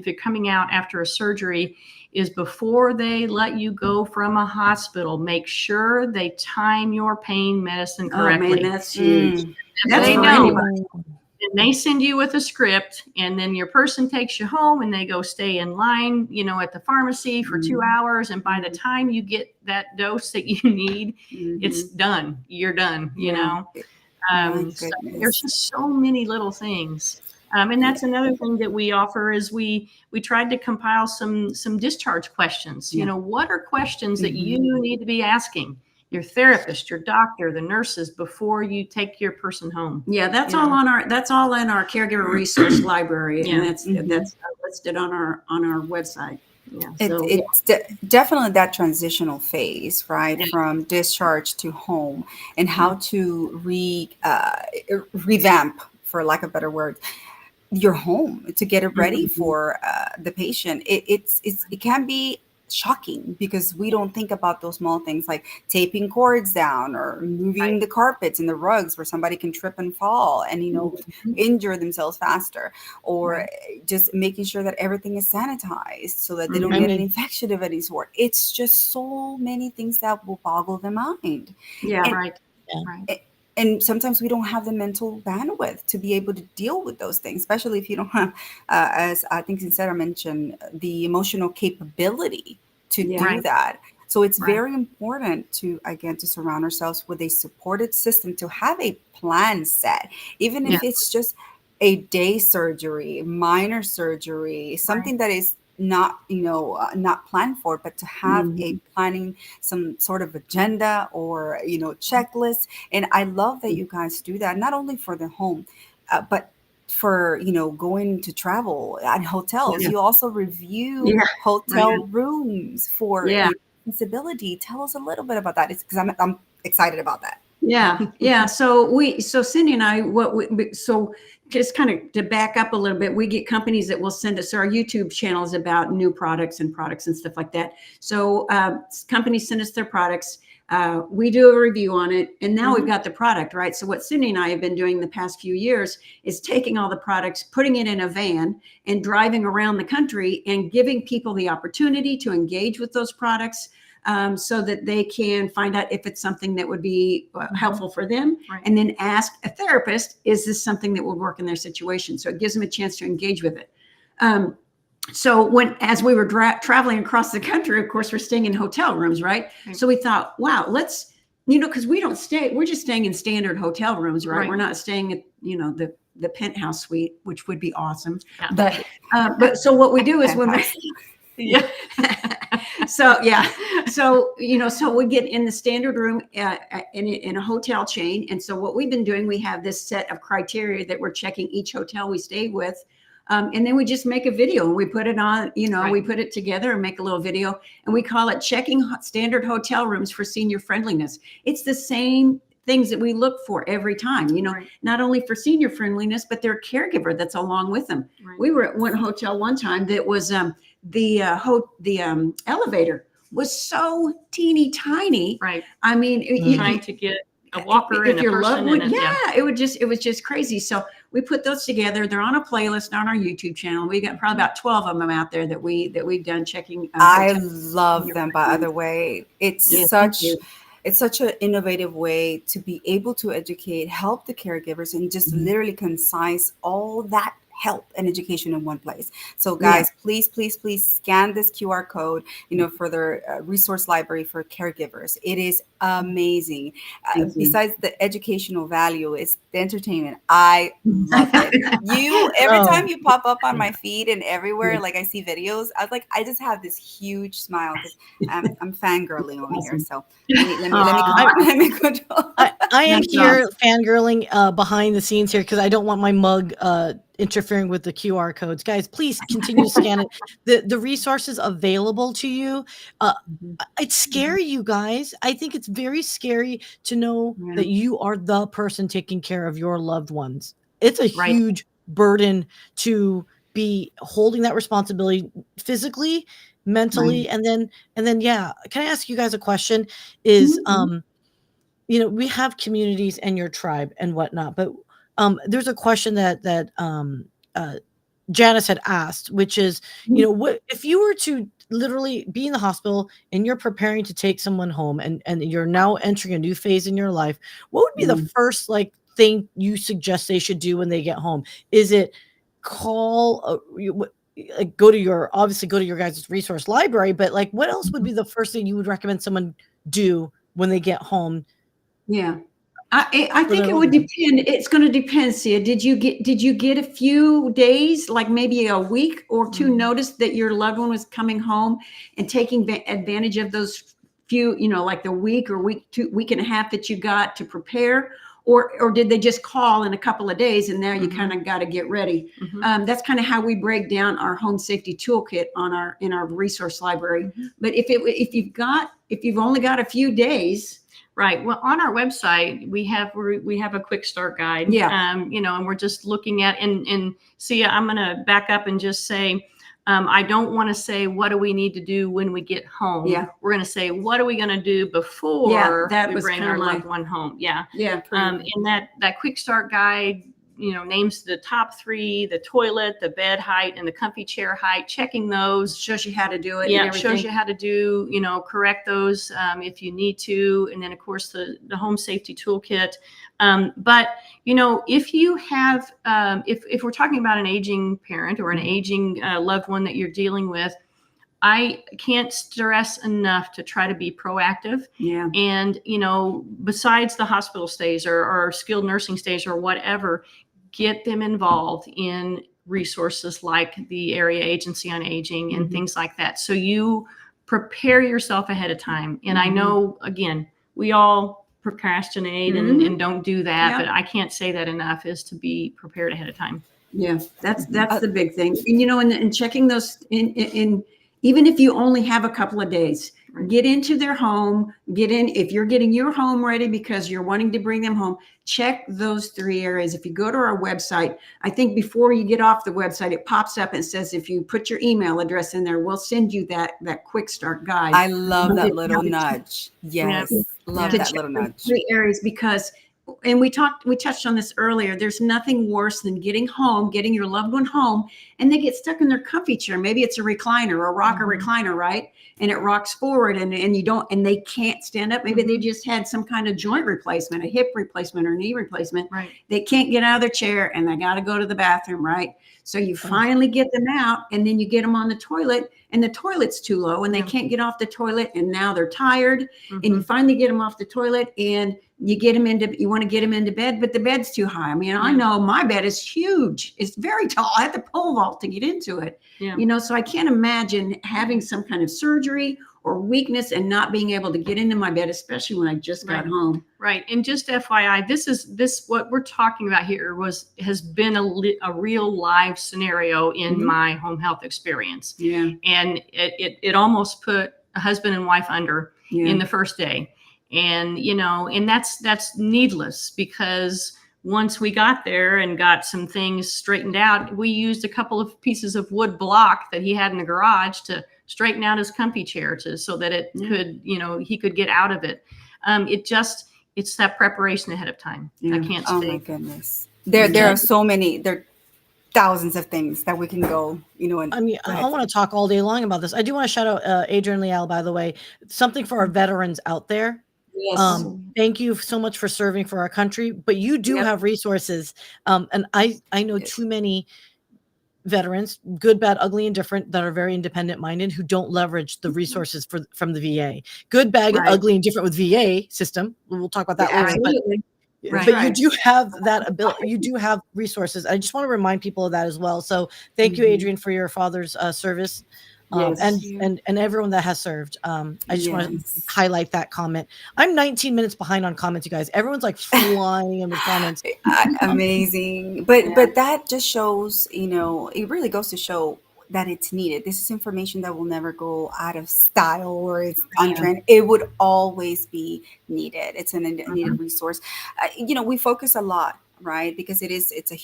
you're coming out after a surgery, is before they let you go from a hospital, make sure they time your pain medicine correctly. Oh man, that's huge. That's they for know. anybody. And they send you with a script, and then your person takes you home and they go stay in line, you know, at the pharmacy for 2 hours. And by the time you get that dose that you need, it's done. You're done, you know. So there's just so many little things. And that's another thing that we offer is we tried to compile some discharge questions. You know, what are questions that you need to be asking your therapist, your doctor, the nurses before you take your person home? Yeah, that's all in our caregiver resource library, and that's listed on our website. Yeah, it's definitely that transitional phase, right, from discharge to home, and how to revamp, for lack of better word, your home to get it ready for the patient. It can be shocking because we don't think about those small things like taping cords down or moving the carpets and the rugs where somebody can trip and fall and, you know, injure themselves faster, or just making sure that everything is sanitized so that they don't get an infection of any sort. It's just so many things that will boggle the mind. And sometimes we don't have the mental bandwidth to be able to deal with those things, especially if you don't have, as I think Sincera mentioned, the emotional capability to do that. So it's very important to surround ourselves with a supported system, to have a plan set, even if it's just a day surgery, minor surgery, something that is not, you know, not planned for, but to have a planning, some sort of agenda or, you know, checklist. And I love that you guys do that, not only for the home, but for, you know, going to travel at hotels. You also review hotel rooms for accessibility. Tell us a little bit about that. It's because I'm excited about that. Yeah. So Cindy and I, so just kind of to back up a little bit, we get companies that will send us, our YouTube channels about new products and stuff like that. So companies send us their products. We do a review on it, and now we've got the product, right? So what Cindy and I have been doing the past few years is taking all the products, putting it in a van and driving around the country and giving people the opportunity to engage with those products, so that they can find out if it's something that would be helpful for them, and then ask a therapist, is this something that would work in their situation? So it gives them a chance to engage with it. So as we were traveling across the country, of course, we're staying in hotel rooms, right? So we thought, wow, let's, you know, because we're just staying in standard hotel rooms, right? We're not staying at, you know, the penthouse suite, which would be awesome. But so what we do is when we So you know, so we get in the standard room in a hotel chain, and so what we've been doing, we have this set of criteria that we're checking each hotel we stay with, and then we just make a video and we put it on. You know, we put it together and make a little video, and we call it "Checking Standard Hotel Rooms for Senior Friendliness." It's the same things that we look for every time, you know, not only for senior friendliness, but their caregiver that's along with them. We were at one hotel one time that was the elevator was so teeny tiny. I mean, trying to get a walker and a person. It was just crazy. So we put those together. They're on a playlist on our YouTube channel. We got probably about 12 of them out there that we've done checking. I love them, by the way. It's such an innovative way to be able to educate, help the caregivers, and just literally concise all that help and education in one place. So Yeah. guys, please scan this QR code, for the resource library for caregivers. It is amazing. Thank you. Besides the educational value, it's the entertainment. I love it. Every Oh. time you pop up on my feed and everywhere, Yeah. like I see videos, I just have this huge smile because I'm fangirling over here. So let me control. I am That's here fangirling behind the scenes here because I don't want my mug interfering with the QR codes. Guys, please continue to scan it. The resources available to you. It's scary, you guys. I think it's very scary to know that you are the person taking care of your loved ones. It's a Right. huge burden to be holding that responsibility physically, mentally, and then yeah. Can I ask you guys a question? Is we have communities and your tribe and whatnot, but there's a question that Janice had asked, which is, what if you were to literally be in the hospital and you're preparing to take someone home and you're now entering a new phase in your life, what would be the first thing you suggest they should do when they get home? Is it call go to your guys' resource library, but what else would be the first thing you would recommend someone do when they get home? Yeah. I think it would depend. It's going to depend, Sia. Did you get a few days, like maybe a week or two notice that your loved one was coming home and taking advantage of those few, like the week or week and a half that you got to prepare? Or did they just call in a couple of days and now you kind of got to get ready? That's kind of how we break down our home safety toolkit in our resource library. But if you've only got a few days. Right. Well, on our website, we have a quick start guide. Yeah. And we're just looking at and see. I'm going to back up and just say, I don't want to say what do we need to do when we get home. Yeah. We're going to say what are we going to do before we bring our loved one home. Yeah. Yeah. And that quick start guide, names the top 3: the toilet, the bed height, and the comfy chair height. Checking those shows you how to do it. Yeah, and it shows you how to do, correct those if you need to. And then, of course, the home safety toolkit. But, if you have, if we're talking about an aging parent or an aging loved one that you're dealing with, I can't stress enough to try to be proactive. Yeah. And, besides the hospital stays or skilled nursing stays or whatever, get them involved in resources like the Area Agency on Aging and things like that. So you prepare yourself ahead of time. And I know, again, we all procrastinate and don't do that, but I can't say that enough, is to be prepared ahead of time. Yeah, that's the big thing. And, and checking those in even if you only have a couple of days, get into their home, if you're getting your home ready because you're wanting to bring them home, check those 3 areas. If you go to our website, I think before you get off the website, it pops up and says, if you put your email address in there, we'll send you that quick start guide. I love that little nudge. Yes. Love that little nudge. 3 areas because, and we touched on this earlier, there's nothing worse than getting your loved one home and they get stuck in their comfy chair. Maybe it's a recliner, a rocker recliner, right? And it rocks forward and they can't stand up. Maybe they just had some kind of joint replacement, a hip replacement or knee replacement. Right. They can't get out of their chair and they got to go to the bathroom, right? So you finally get them out and then you get them on the toilet and the toilet's too low and they can't get off the toilet and now they're tired and you finally get them off the toilet and you want to get them into bed, but the bed's too high. I mean, I know my bed is huge. It's very tall. I have to pole vault to get into it. Yeah. So I can't imagine having some kind of surgery or weakness and not being able to get into my bed, especially when I just got home. Right. And just FYI, this what we're talking about here has been a real live scenario in my home health experience. Yeah. And it almost put a husband and wife under in the first day. And, and that's needless because once we got there and got some things straightened out, we used a couple of pieces of wood block that he had in the garage to straighten out his comfy chair so that it could, he could get out of it. It's that preparation ahead of time. Yeah. I can't say. Oh my goodness. There are so many, there are thousands of things that we can go, and I want to talk all day long about this. I do want to shout out Adrian Leal, by the way, something for our veterans out there. Yes. Thank you so much for serving for our country, but you do have resources. And I know too many veterans, good, bad, ugly, and different, that are very independent minded, who don't leverage the resources from the VA. Good, bad, Right. ugly, and different with VA system. We'll talk about that Yeah, later. Absolutely. But Right. you do have that ability. You do have resources. I just want to remind people of that as well. So thank you, Adrian, for your father's service. Yes. And everyone that has served. I just want to Yes. highlight that comment. I'm 19 minutes behind on comments, you guys. Everyone's like flying in with comments. Amazing. But that just shows, it really goes to show that it's needed. This is information that will never go out of style or it's on trend. It would always be needed. It's a needed resource. We focus a lot, right? Because it's a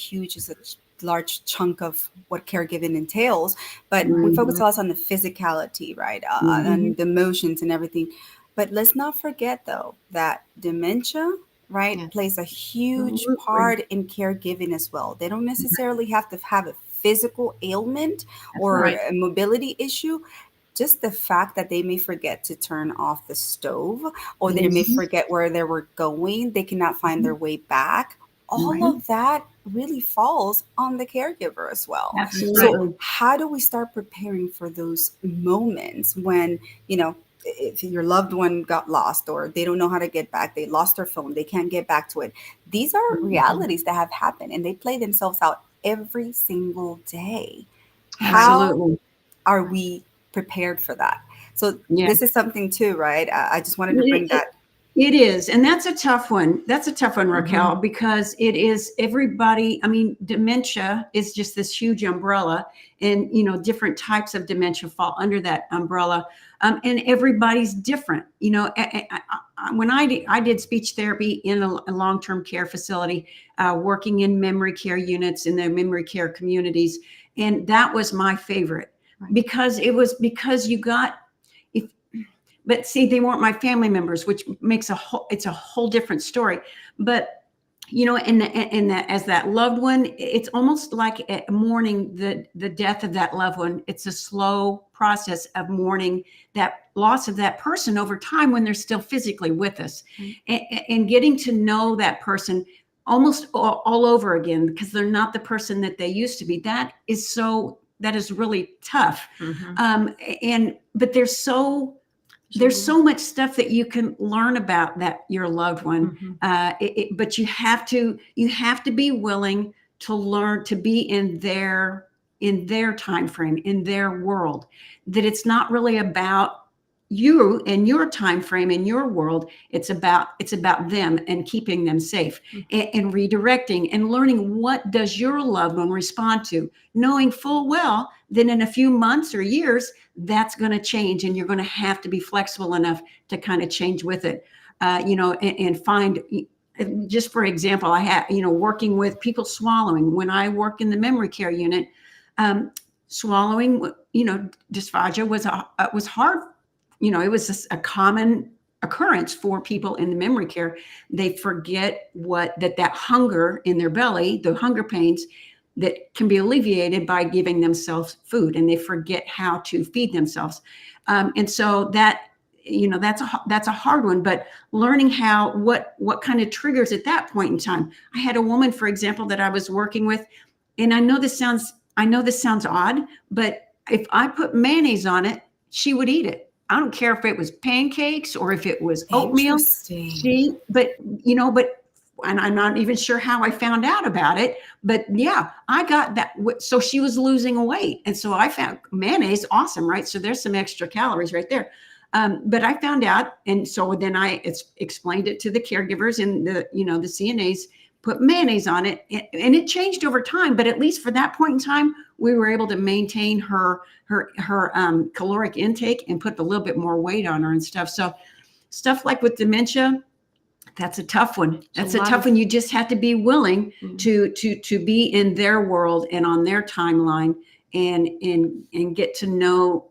large chunk of what caregiving entails, but we focus a lot on the physicality, right? And the emotions and everything. But let's not forget though, that dementia, right, plays a huge part in caregiving as well. They don't necessarily have to have a physical ailment or a mobility issue. Just the fact that they may forget to turn off the stove, or they may forget where they were going, they cannot find their way back. All of that really falls on the caregiver as well. Absolutely. So how do we start preparing for those moments when, if your loved one got lost or they don't know how to get back, they lost their phone, they can't get back to it. These are realities that have happened and they play themselves out every single day. Absolutely. How are we prepared for that? So this is something too, right? I just wanted to bring that. It is. And that's a tough one. That's a tough one, Raquel, because it is everybody. I mean, dementia is just this huge umbrella, and, different types of dementia fall under that umbrella. And everybody's different. When I did speech therapy in a long-term care facility, working in memory care units in the memory care communities. And that was my favorite because you got, but see, they weren't my family members, which makes it's a whole different story. But, as that loved one, it's almost like mourning the death of that loved one. It's a slow process of mourning that loss of that person over time when they're still physically with us, and getting to know that person almost all over again, because they're not the person that they used to be. That is really tough. But there's so much stuff that you can learn about your loved one. But you have to be willing to learn to be in their time frame, in their world, that it's not really about you and your time frame in your world. It's about them and keeping them safe, and redirecting and learning, what does your loved one respond to, knowing full well that in a few months or years that's going to change, and you're going to have to be flexible enough to kind of change with it. And find, just for example, I had, working with people swallowing. When I work in the memory care unit, swallowing, dysphagia was hard. It was a common occurrence for people in the memory care. They forget that hunger in their belly, the hunger pains, that can be alleviated by giving themselves food, and they forget how to feed themselves. And so that's a hard one, but learning what kind of triggers at that point in time. I had a woman, for example, that I was working with, and I know this sounds odd, but if I put mayonnaise on it, she would eat it. I don't care if it was pancakes or if it was oatmeal. And I'm not even sure how I found out about it, but yeah, I got that. So she was losing weight. And so I found mayonnaise awesome, right? So there's some extra calories right there. But I found out. And so then I explained it to the caregivers, and the CNAs put mayonnaise on it, and it changed over time. But at least for that point in time, we were able to maintain her caloric intake and put a little bit more weight on her and stuff. So stuff like with dementia, that's a tough one. That's a tough one. You just have to be willing to be in their world and on their timeline, and get to know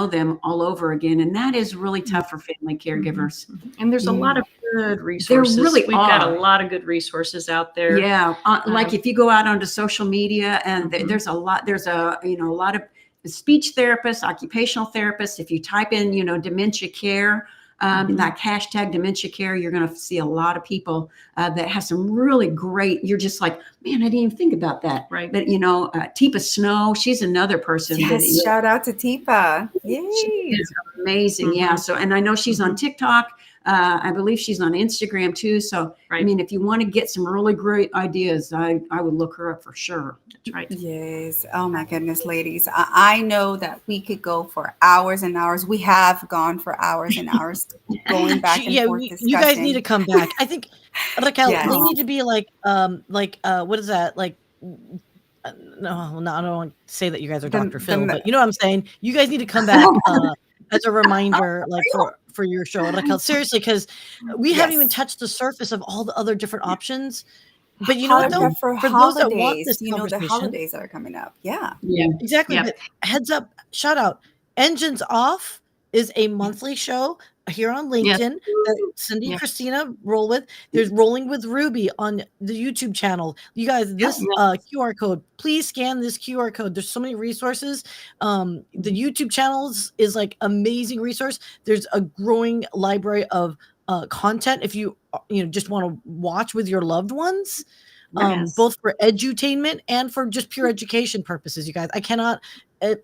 them all over again. And that is really tough for family caregivers. And there's a lot of good resources. We've got a lot of good resources out there. Yeah. Like if you go out onto social media, and there's a lot of speech therapists, occupational therapists. If you type in, dementia care, like hashtag dementia care. You're going to see a lot of people that have some really great, you're just like, man, I didn't even think about that. Right. But, Tipa Snow, she's another person. Yes, shout out to Tipa. Yay. She is amazing. Yeah. So, and I know she's on TikTok. I believe she's on Instagram too. So, I mean, if you want to get some really great ideas, I would look her up for sure. That's right. Yes. Oh my goodness, ladies. I know that we could go for hours and hours. We have gone for hours and hours going back and forth discussing. You guys need to come back. I think, Raquel, Yes. they need to be like what is that? Like, no, I don't want to say that you guys are Dr. Phil, but you know what I'm saying? You guys need to come back as a reminder, like for your show, Raquel. Seriously, because we haven't even touched the surface of all the other different options. But you know what, though? For those that want this the holidays that are coming up. Yeah. Yeah. Exactly. But heads up, shout out. Engines Off is a monthly show here on LinkedIn that Cindy and Christina roll with. There's Rolling with Ruby on the YouTube channel. You guys, this QR code, please scan this QR code. There's so many resources. The YouTube channels is like amazing resource. There's a growing library of content if you just want to watch with your loved ones. Both for edutainment and for just pure education purposes, you guys. I cannot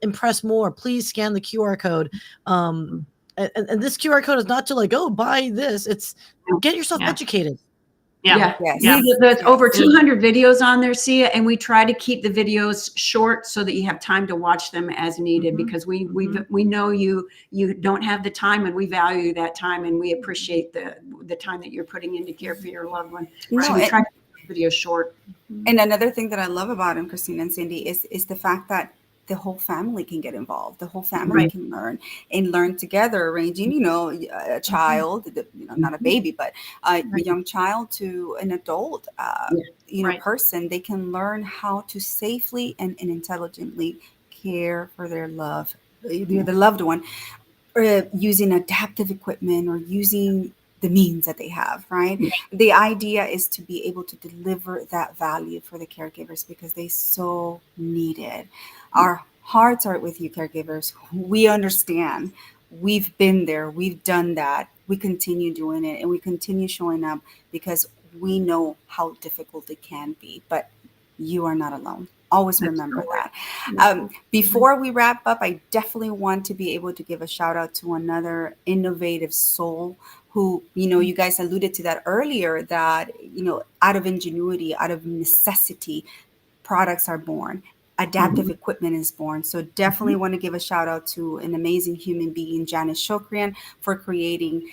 impress more. Please scan the QR code. And this QR code is not to like, oh, buy this. It's get yourself educated. There's over 200 videos on there, Sia, and we try to keep the videos short so that you have time to watch them as needed, because we know you don't have the time, and we value that time, and we appreciate the time that you're putting into care for your loved one. So we try to keep the videos short. And another thing that I love about him, Christina and Cindy, is the fact that the whole family can get involved. The whole family can learn together, ranging, a child, not a baby, but a young child to an adult, person. They can learn how to safely and intelligently care for their loved one, or using adaptive equipment, or using the means that they have, right? The idea is to be able to deliver that value for the caregivers, because they so need it. Our hearts are with you, caregivers. We understand. We've been there. We've done that. We continue doing it, and we continue showing up because we know how difficult it can be. But you are not alone. Always remember that. Before we wrap up, I definitely want to be able to give a shout out to another innovative soul who, you guys alluded to that earlier, that, out of ingenuity, out of necessity, products are born. Adaptive equipment is born. So definitely want to give a shout out to an amazing human being, Janice Shokrian, for creating,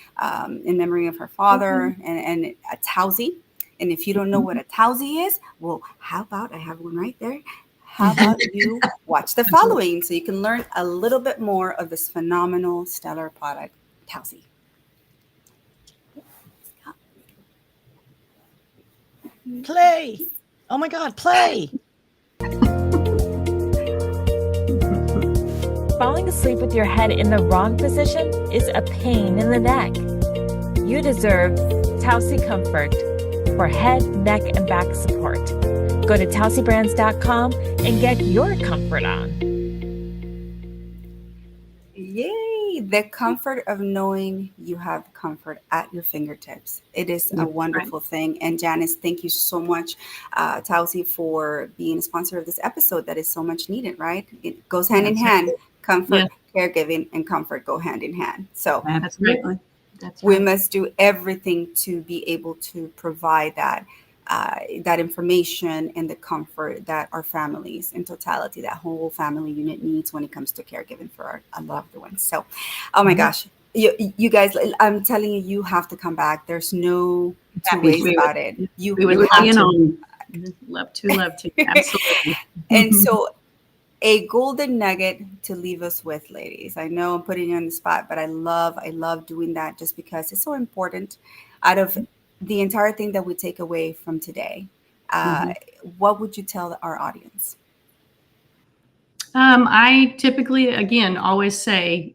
in memory of her father, and a Tausi. And if you don't know what a Tausi is, well, how about, I have one right there. How about you watch the following so you can learn a little bit more of this phenomenal, stellar product, Tausi. Play. Oh my God, play. Falling asleep with your head in the wrong position is a pain in the neck. You deserve Tausi Comfort for head, neck, and back support. Go to tausibrands.com and get your comfort on. Yay! The comfort of knowing you have comfort at your fingertips. It is a wonderful thing. And Janice, thank you so much, Tausi, for being a sponsor of this episode. That is so much needed, right? It goes hand in hand. Comfort, caregiving, and comfort go hand in hand. So absolutely. We must do everything to be able to provide that information and the comfort that our families in totality, that whole family unit needs when it comes to caregiving for our loved ones. So, oh my gosh, you guys, I'm telling you, you have to come back. There's no two ways about it. We would have to. Love to. Absolutely. And so, a golden nugget to leave us with, ladies. I know I'm putting you on the spot, but I love doing that just because it's so important. Out of the entire thing that we take away from today, what would you tell our audience? I typically, again, always say,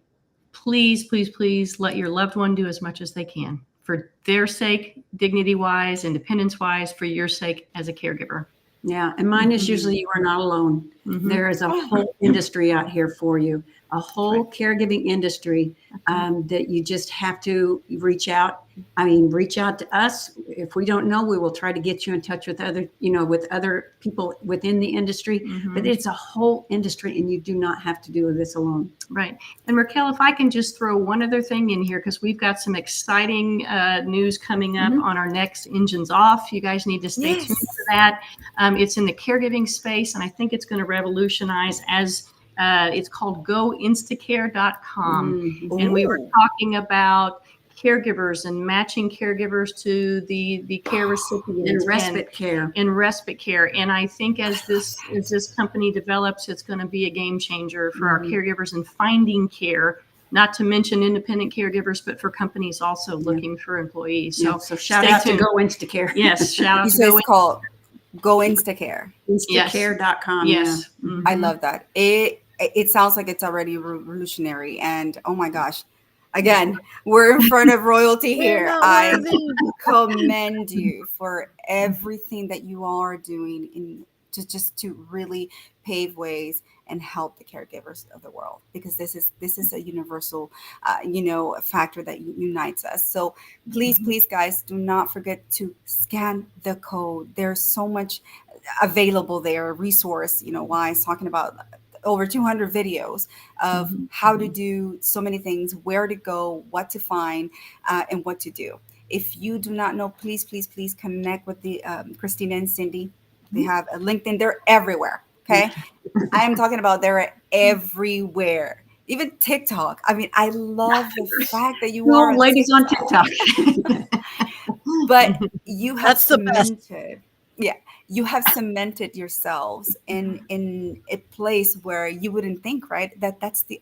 please, please, please let your loved one do as much as they can for their sake, dignity-wise, independence-wise, for your sake as a caregiver. Yeah, and mine is usually you are not alone. There is a whole industry out here for you. a whole caregiving industry that you just have to reach out. I mean, reach out to us. If we don't know, we will try to get you in touch with other, with other people within the industry. But it's a whole industry, and you do not have to do this alone. Right. And Raquel, if I can just throw one other thing in here, because we've got some exciting news coming up on our next Engines Off. You guys need to stay tuned for that. It's in the caregiving space, and I think it's going to revolutionize as it's called goinstacare.com. And we were talking about caregivers and matching caregivers to the care recipients and respite care. And I think as this company develops, it's going to be a game changer for our caregivers in finding care, not to mention independent caregivers, but for companies also looking for employees. So shout out to Go Instacare. Yes, shout out to Go. It's called Go Instacare. Instacare.com. Yes. Yeah. I love that. It sounds like it's already revolutionary, and oh my gosh. Again, we're in front of royalty here. I commend you for everything that you are doing just to really pave ways and help the caregivers of the world, because this is a universal, factor that unites us. So please, guys, do not forget to scan the code. There's so much available there, resource, wise, talking about over 200 videos of how to do so many things, where to go, what to find, and what to do. If you do not know, please connect with the Christina and Cindy. They have a LinkedIn. They're everywhere. Okay. I am talking about they're everywhere. Even TikTok. I mean, I love the fact that you are ladies on TikTok. But you have That's the best. Yeah. You have cemented yourselves in a place where you wouldn't think, right? That's the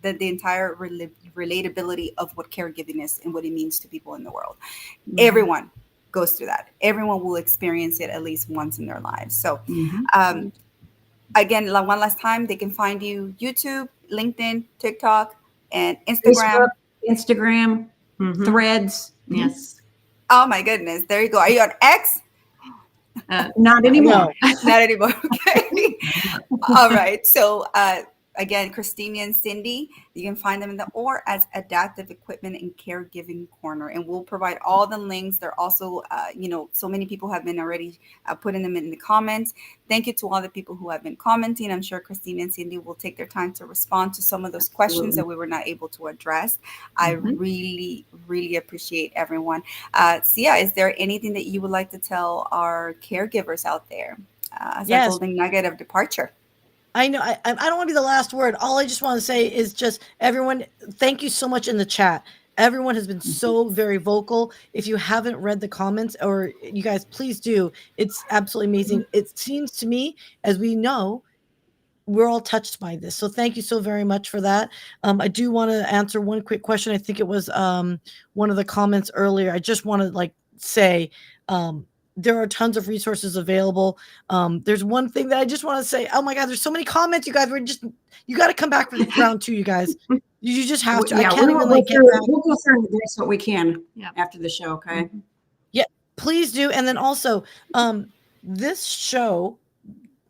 entire relatability of what caregiving is and what it means to people in the world. Everyone goes through that. Everyone will experience it at least once in their lives. So, again, one last time, they can find you YouTube, LinkedIn, TikTok, and Instagram. Facebook, Instagram, Threads. Yes. Oh my goodness. There you go. Are you on X? Not anymore. No, not anymore. Okay. All right. So again, Christina and Cindy, you can find them or as Adaptive Equipment and Caregiving Corner, and we'll provide all the links. They're also, so many people have been already putting them in the comments. Thank you to all the people who have been commenting. I'm sure Christina and Cindy will take their time to respond to some of those questions that we were not able to address. I really, really appreciate everyone. Sia, is there anything that you would like to tell our caregivers out there as a golden nugget of departure? I know I don't want to be the last word. All I just want to say is just everyone, thank you so much in the chat. Everyone has been so very vocal. If you haven't read the comments, or you guys, please do. It's absolutely amazing. It seems to me, as we know, we're all touched by this. So thank you so very much for that. I do want to answer one quick question. I think it was one of the comments earlier. I just want to say, there are tons of resources available. There's one thing that I just want to say. Oh my God, there's so many comments, you guys. You got to come back for round 2, you guys. You just have to. Yeah, I can't even get back. We'll go through and address what we can after the show. Okay. Yeah, please do. And then also, this show,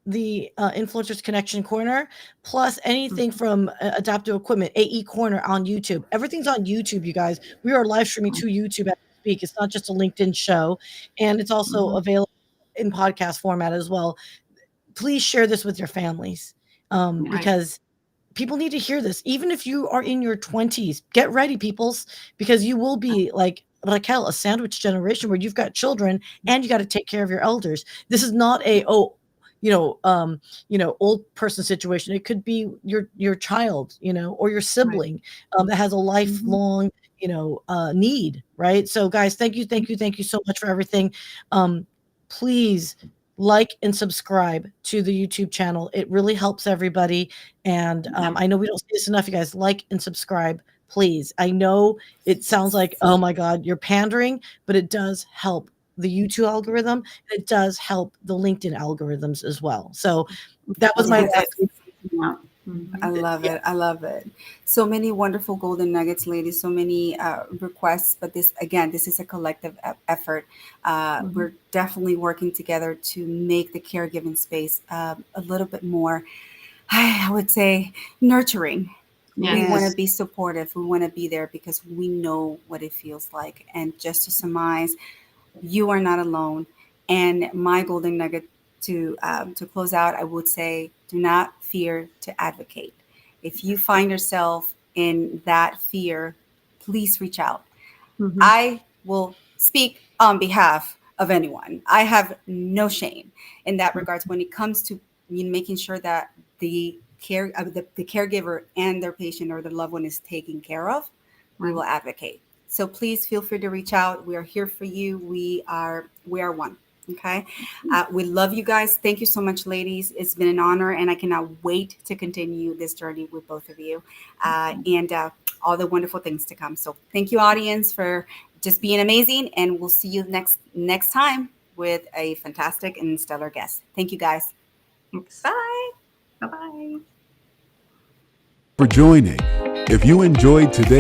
the Influencers Connection Corner, plus anything from Adaptive Equipment, AE Corner on YouTube. Everything's on YouTube, you guys. We are live streaming to YouTube as we speak. It's not just a LinkedIn show, and it's also available in podcast format as well. Please share this with your families, because people need to hear this. Even if you are in your 20s, get ready, peoples, because you will be like Raquel, a sandwich generation where you've got children and you got to take care of your elders. This is not a old person situation. It could be your child, or your sibling that has a lifelong, need, right? So guys, thank you so much for everything. Please like and subscribe to the YouTube channel. It really helps everybody. And I know we don't say this enough, you guys. Like and subscribe, please. I know it sounds like, oh my God, you're pandering, but it does help the YouTube algorithm. It does help the LinkedIn algorithms as well. So that was my I love it. I love it. So many wonderful golden nuggets, ladies. So many requests, but this is a collective effort. We're definitely working together to make the caregiving space a little bit more, I would say, nurturing We want Yes. to be supportive. We want to be there because we know what it feels like. And just to surmise, you are not alone. And my golden nugget to close out, I would say, do not fear to advocate. If you find yourself in that fear, please reach out. Mhm. I will speak on behalf of anyone. I have no shame in that regards when it comes to making sure that the caregiver and their patient or their loved one is taken care of. We will advocate. So please feel free to reach out. We are here for you. We are one. Okay. We love you guys. Thank you so much, ladies. It's been an honor, and I cannot wait to continue this journey with both of you, and all the wonderful things to come. So thank you, audience, for just being amazing, and we'll see you next time with a fantastic and stellar guest. Thank you, guys. Thanks. Bye. Bye-bye. For joining. If you enjoyed today's